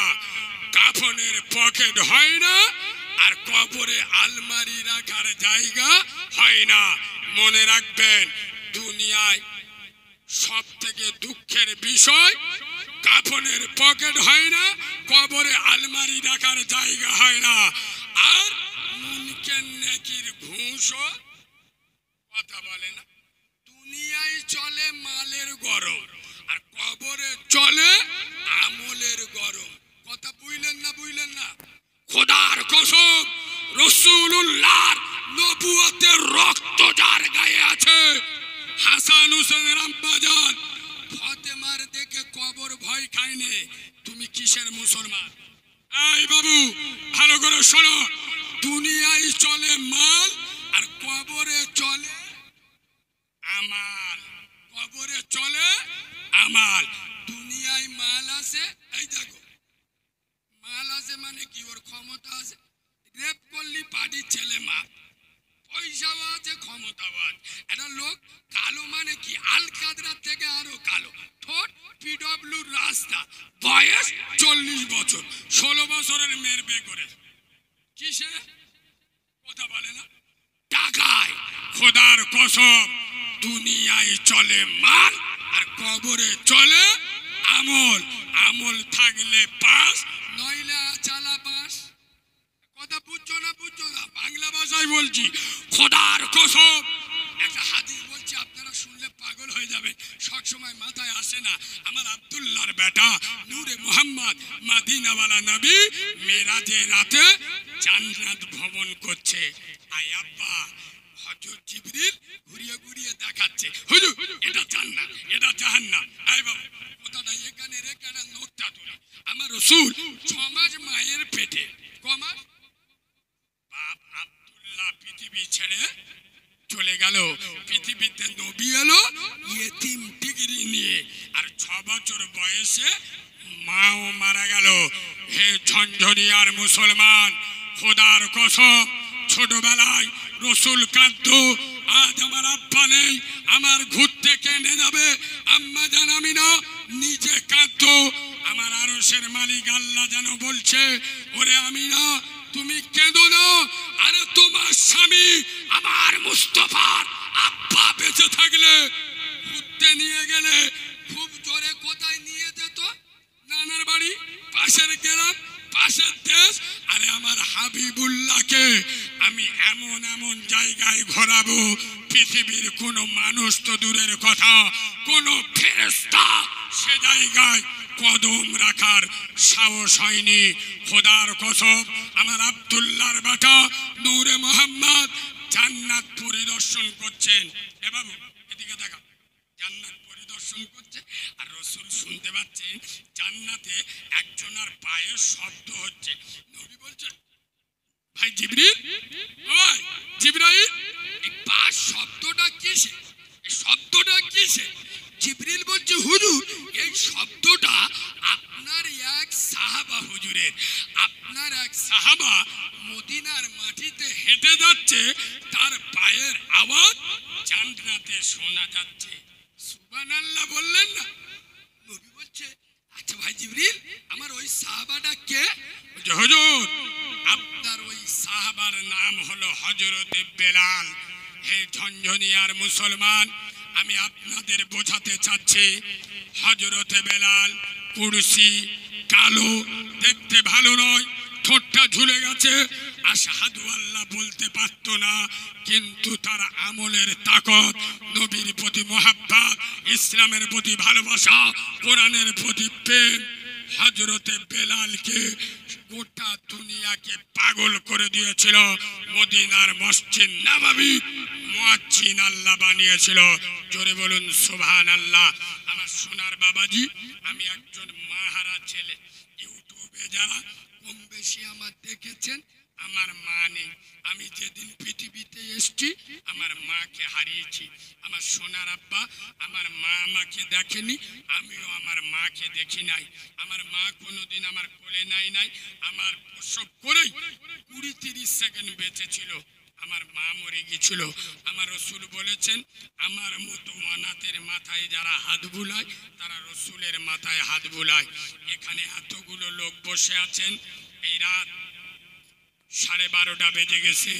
কাফনের পকেট হয় না, আর কবরে আলমারি রাখার জায়গা হয় না। মনে রাখবেন, দুনিয়ায় সব থেকে দুঃখের বিষয়, কাফনের পকেট হয় না, কবরে আলমারি রাখার জায়গা হয় না, আর মুনকের নেকির ঘুষও, কথা বলে না। দুনিয়ায় চলে মালের গরম, আর কবরে চলে আমলের গরম। কথা বুঝলেন না? বুঝলেন না? খোদার কসম, রাসূলুল্লাহর নবুয়তের রক্ত যার গায়ে আছে, হাসান হুসেনের আম্মাজান ফাতেমার দেখে কবর ভয় খায়নি। তুমি কিসের মুসলমান? এই বাবু ভালো করে শোনো, দুনিয়ায় চলে মাল আর কবরে চলে আমাল। কবরে চলে আমাল। দুনিয়ায় মাল আছে, এই দেখো মাল আছে মানে কি, ওর ক্ষমতা আছে, রেপ করলি পার্টির ছেলে মা, পয়সাও আছে ক্ষমতাবান একটা লোক। কালো মানে কি, আল কাদরার থেকে আরো কালো, ঠোঁট পিডব্লিউ রাস্তা, বয়স 40 বছর, 16 বছরের মেয়ের বিয়ে করে। কিসে কথা বলে না? টাকায়। খোদার কসম, দুনিয়ায় চলে মাল আর কবরে চলে আমল। আমল থাকলে পাস, নইলে চালা পাস। কথা বুঝছো না? বুঝছো না? বাংলা ভাষায় বলছি, খোদার কসম। একটা হাদিস বলছি, আপনারা শুনলে পাগল হয়ে যাবে, সবসময় মাথায় আসে না। আমার আব্দুল্লাহর বেটা নূরে মোহাম্মদ মদিনাওয়ালা নবী মেরাজের রাতে জান্নাত ভ্রমণ করছে। আয় আব্বা, হযরত জিবরিল ঘুরিয়ে ঘুরিয়ে দেখাচ্ছে, হুজুর এটা জান্নাত, এটা জাহান্নাম। আয় বাবা, কথাটা এখানে রেখে না নোটটা তুলি। আমার রাসূল 6 মাস মায়ের পেটে, কমাস বাপ আব্দুল্লাহ পৃথিবী ছেড়ে চলে গেল। পৃথিবীতে নবী এলো ইয়েতিম ডিগ্রি নিয়ে, আর 6 বছর বয়সে মাও মারা গেল। হে ঝঞ্ঝনিয়ার মুসলমান, খোদার কসম, ছোটবেলায় রসুল কাঁদতো, আজ আমার আব্বা নেই, আমার ঘুরতে কেনে যাবে আম্মা জান আমিনা নিজে কাঁদতো। আমার আরশের মালিক আল্লাহ যেন বলছে, ওরে আমিনা তুমি কেঁদো না, আরে তোমার স্বামী আমার মুস্তাফার আব্বা বেঁচে থাকলে ঘুরতে নিয়ে গেলে খুব জোরে কোথায় নিয়ে যেত? নানার বাড়ি, পাশের গ্রাম, পাশের দেশ। আরে আমার হাবিবুল্লাহকে আমি এমন এমন জায়গায় ঘোরাবো, পৃথিবীর কোনো মানুষ তো দূরের কথা, কোনো ফেরেশতা সে জায়গায় কদম রাখার সাহস হয়নি। খোদার কসম, আমার আব্দুল্লাহর বেটা নূরে মোহাম্মদ জান্নাত পরিদর্শন করছেন। এ বাবু এদিকে দেখা, জান্নাত পরিদর্শন করছে আর রাসূল শুনতে পাচ্ছেন জান্নাতে একজনের পায়ের শব্দ হচ্ছে। নবী বলছেন, ভাই জিবরিল, ওই জিবরাইল, এই পা শব্দটা কিসে? এই শব্দটা কিসে? জিবরিল বলছে, হুজুর এই শব্দটা আপনার এক সাহাবা হুজুরের। আপনার এক সাহাবা মদিনার মাটিতে হেঁটে যাচ্ছে, তার পায়ের আওয়াজ জান্নাতে শোনা যাচ্ছে। সুবহানাল্লাহ বললেন না? নবী বলছে, আচ্ছা ভাই জিবরিল, আমার ওই সাহাবাটা কে? হুজুর আপনার ওই সাহাবার নাম হলো হযরতে বেলাল। হে ঝঞ্ঝনিয়ার মুসলমান, আমি আপনাদের বোঝাতে চাচ্ছি, হযরতে বেলাল কুরসি, কালো, দেখতে ভালো নয়, ঠোঁটটা ঝুলে গেছে, আশহাদু আল্লাহ বলতে পারতো না, কিন্তু তার আমলের তাকত, নবীর প্রতি মহাব্বত, ইসলামের প্রতি ভালোবাসা, কোরআনের প্রতি প্রেম হযরতে বেলালকে গোটা দুনিয়াকে পাগল করে দিয়েছিল। মদিনার মসজিদ নববী মুয়াজ্জিন আল্লাহ বানিয়েছিল। জোরে বলুন সুবহানাল্লাহ। আমার সোনার বাবাজি, আমি একজন মাহারা ছেলে। ইউটিউবে যারা কম বেশি আমার দেখেছেন, আমার মা নেই। আমি যেদিন পৃথিবীতে এসেছি আমার মাকে হারিয়েছি। আমার সোনার আব্বা, আমার মা আমাকে দেখেনি, আমিও আমার মাকে দেখি নাই। আমার মা কোনোদিন আমার কোলে নাই। আমার প্রসব করেই 20-30 সেকেন্ড বেঁচে ছিল, আমার মা মরে গিয়েছিল। আমার রাসূল বলেছেন, আমার মতো অনাথের মাথায় যারা হাত বুলায় তারা রাসূলের মাথায় হাত বুলায়। এখানে এতগুলো লোক বসে আছেন, এই রাত 12:30 বেজে গেছে,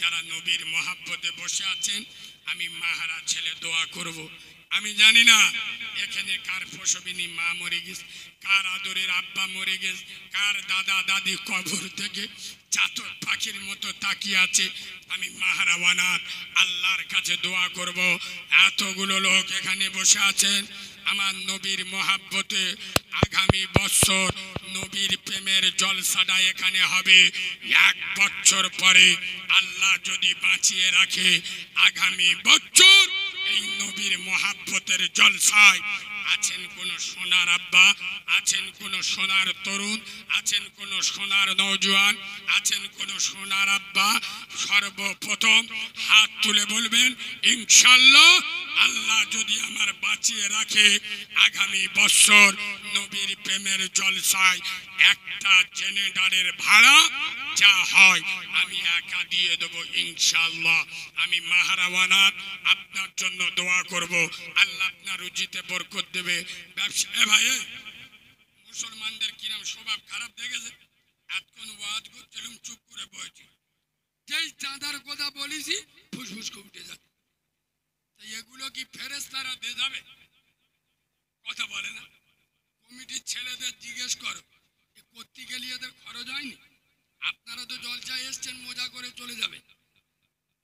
যারা নবীর মহাব্বতে বসে আছেন, আমি মাহারা ছেলে দোয়া করব। আমি জানি না এখানে কার প্রসবিনী মা মরে গেছে, কার আদরের আব্বা মরে গেছে, কার দাদা দাদি কবর থেকে চাতক পাখির মতো তাকিয়ে আছে। আমি মাহারা ওয়ানাত আল্লাহর কাছে দোয়া করব। এতগুলো লোক এখানে বসে আছেন, আমার নবীর মহাব্বতে আগামী বছর নবীর প্রেমের জলসাটা এখানে হবে। 1 বছর পরে আল্লাহ যদি বাঁচিয়ে রাখে আগামী বছর এই নবীর মহাব্বতের জলসায় আছেন কোন সোনার আব্বা, আছেন কোন সোনার তরুণ, আছেন কোন সোনার নওজোয়ান, আছেন কোন সোনার আব্বা, সর্বপ্রথম হাত তুলে বলবেন ইনশাআল্লাহ আল্লাহ যদি আমার বাঁচিয়ে রাখে আগামী বছর নবীর প্রেমের জলসায় একটা জেনারেটরের ভাড়া যা হয় আমি একা দিয়ে দেবো ইনশাআল্লাহ। আমি মাহারাওয়ানাত আপনার জন্য দোয়া করব, আল্লাহ আপনার রুজিতে বরকত দেবে। ব্যবসা ভাই মুসলমানদের কিরম স্বভাব খারাপ দেখেছে, এতক্ষণ ওয়াজ করছিলাম চুপ করে বসেছি, যেই চাঁদার কথা বলেছি ফুসফুস করে উঠে যাচ্ছে। এগুলো কি ফেরেশতারা দিয়ে যাবে? কথা বলে না। কমিটির ছেলেদের জিজ্ঞেস করো করতে গেলে এদের খরচ হয়নি? আপনারা তো জলসায় এসছেন মজা করে চলে যাবে,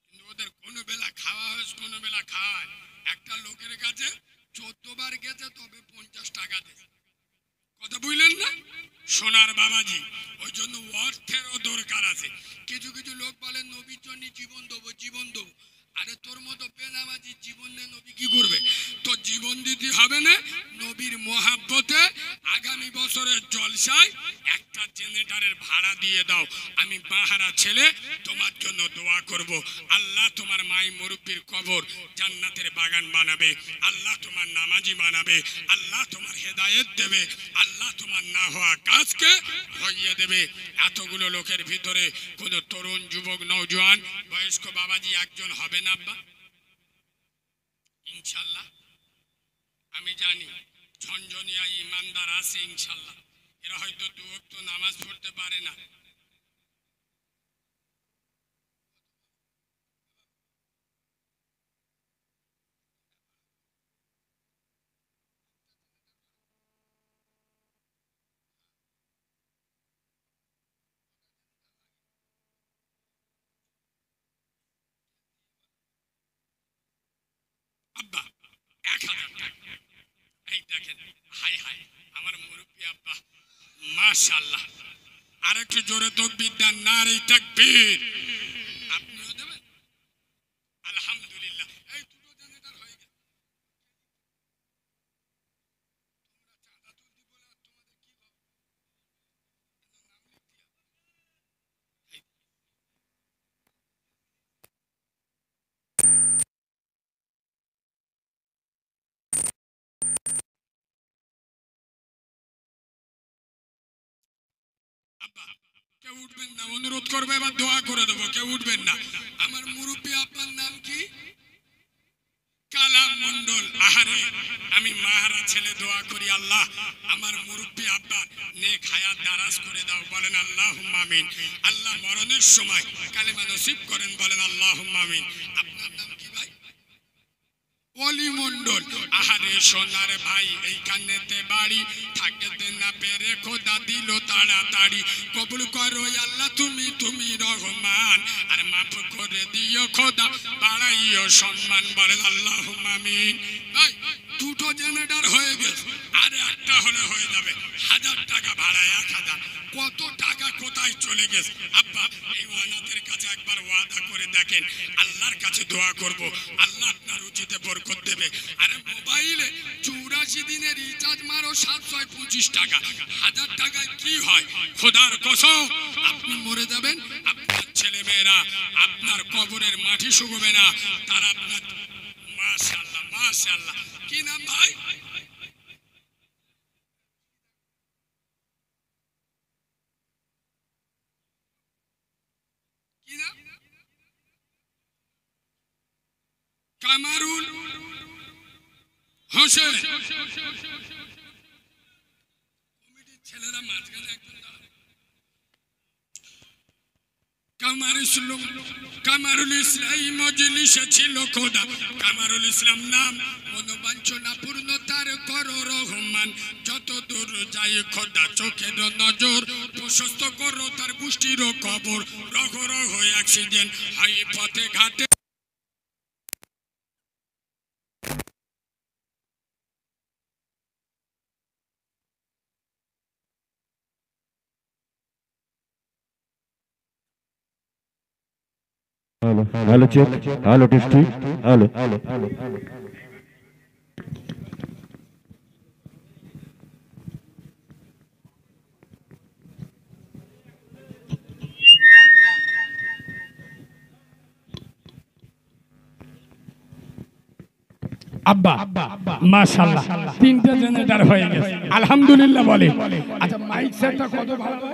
কিন্তু ওদের কোনো বেলা খাওয়া হয়েছে, কোনো বেলা খাওয়ায়। একটা লোকের কাছে 14 বার গেছে তবে 50 টাকা দেয়। কথা বুঝলেন না? সোনার বাবাজি, ওই জন্য অর্থেরও দরকার আছে। কিছু কিছু লোক বলে নবীর জন্য জীবন দেবো, জীবন দেবো। আরে তোর মতো বেনামাজি জীবন নিয়ে নবী কি করবে? তো জীবন দিতে হবে না। নবীর মহাব্বতে আগামী বছরের জলসায় একটা জেনারেটরের ভাড়া দিয়ে দাও। আমি বাহারা ছেলে তোমার জন্য দোয়া করব। আল্লাহ তোমার মাই মুরব্বির কবর জান্নাতের বাগান বানাবে, আল্লাহ তোমার নামাজি বানাবে, আল্লাহ তোমার হেদায়েত দেবে, আল্লাহ তোমার না হওয়া কাজকে হইয়ে দেবে। এতগুলো লোকের ভিতরে কোন তরুণ যুবক নওজোয়ান বয়স্ক বাবাজি একজন হবে না আব্বা? ইনশাআল্লাহ আমি জানি ঝনঝনিয়া ইমানদার আছে ইনশাআল্লাহ। এরা হয়তো 2 ওয়াক্ত নামাজ পড়তে পারে না, আব্বা 1000 টাকা। এই দেখেন, হাই হাই আমার মুরব্বী আব্বা, মাশাআল্লাহ। আর একটু জোরে তাকবীর দেন, নারে তাকবীর। আপনিও দেবেন? আলহামদুলিল্লাহ। এই দুটো জেনারেটর হয়ে গেছে। তোমরা চাঁদা তুলতে বলে আর তোমাদের কি ভাব? আব্বা কেউ উঠবেন না, অনুরোধ করবে, এবার দোয়া করে দেবো, কেউ উঠবেন না। আমার মুরব্বী আব্বার নাম কি? কালাম মন্ডল। আহারে আমি মাহারা ছেলে দোয়া করি, আল্লাহ আমার মুরব্বী আব্বা নেক হায়াত দারাজ করে দাও, বলেন আল্লাহুম্মা আমিন। আল্লাহ মরণের সময় কালেমা নসিব করেন, বলেন আল্লাহুম্মা আমিন। আপনার নাম কি ভাই? অলি মন্ডল। আহারে সোনার ভাই এইখানেতে বাড়ি, থাকতে না পেরে খোদা দিল তাড়াতাড়ি। কবুল করো আল্লাহ তুমি, তুমি রহমান, আর মাফ করে দিও খোদা, বাড়াইও সম্মান, বলেন আল্লাহুম্মা আমিন। ভাই দুটো জেনারেটর হয়ে গেছে, আর একটা হলে হয়ে যাবে। 1000 টাকা ভাড়া, 1000। কত টাকা কোথায় চলে গেছে? আব্বা এই ওয়ানাতের কাছে একবার ওয়াদা করে দেখেন, আল্লাহর কাছে দোয়া করব, আল্লাহ আপনার রুচিতে বরকত দেবে। আরে মোবাইলে 84 দিনের রিচার্জ মারো 725 টাকা, 1000 টাকায় কি হয়? খোদার কসম আপনি মরে যাবেন, আপনার ছেলে মেয়েরা আপনার কবরের মাটি শুকোবে না, তারা আপনার। মাশাআল্লাহ মাশাআল্লাহ। কি নাম ভাই? কি নাম? কামারুল হোসেন। কমিটির ছেলেরা মাঝখানে একজন দাঁড়াবে। কামারুল ইসলাম মজলিসে ছিল খোদা, কামারুল ইসলাম নাম, মনোবাঞ্ছনা পূর্ণতার করো রহমান, যত দূর যায় খোদা চোখের নজর, প্রশস্ত করো তার গোষ্ঠীর কবর, রহ রহ অ্যাক্সিডেন্ট হয় পথে ঘাটে। Hello check, hello testing, hello. আব্বা মাশাআল্লাহ তিনটা জেনারেটর হয়ে গেছে আলহামদুলিল্লাহ বলে। আচ্ছা মাইক সেটটা কত ভালো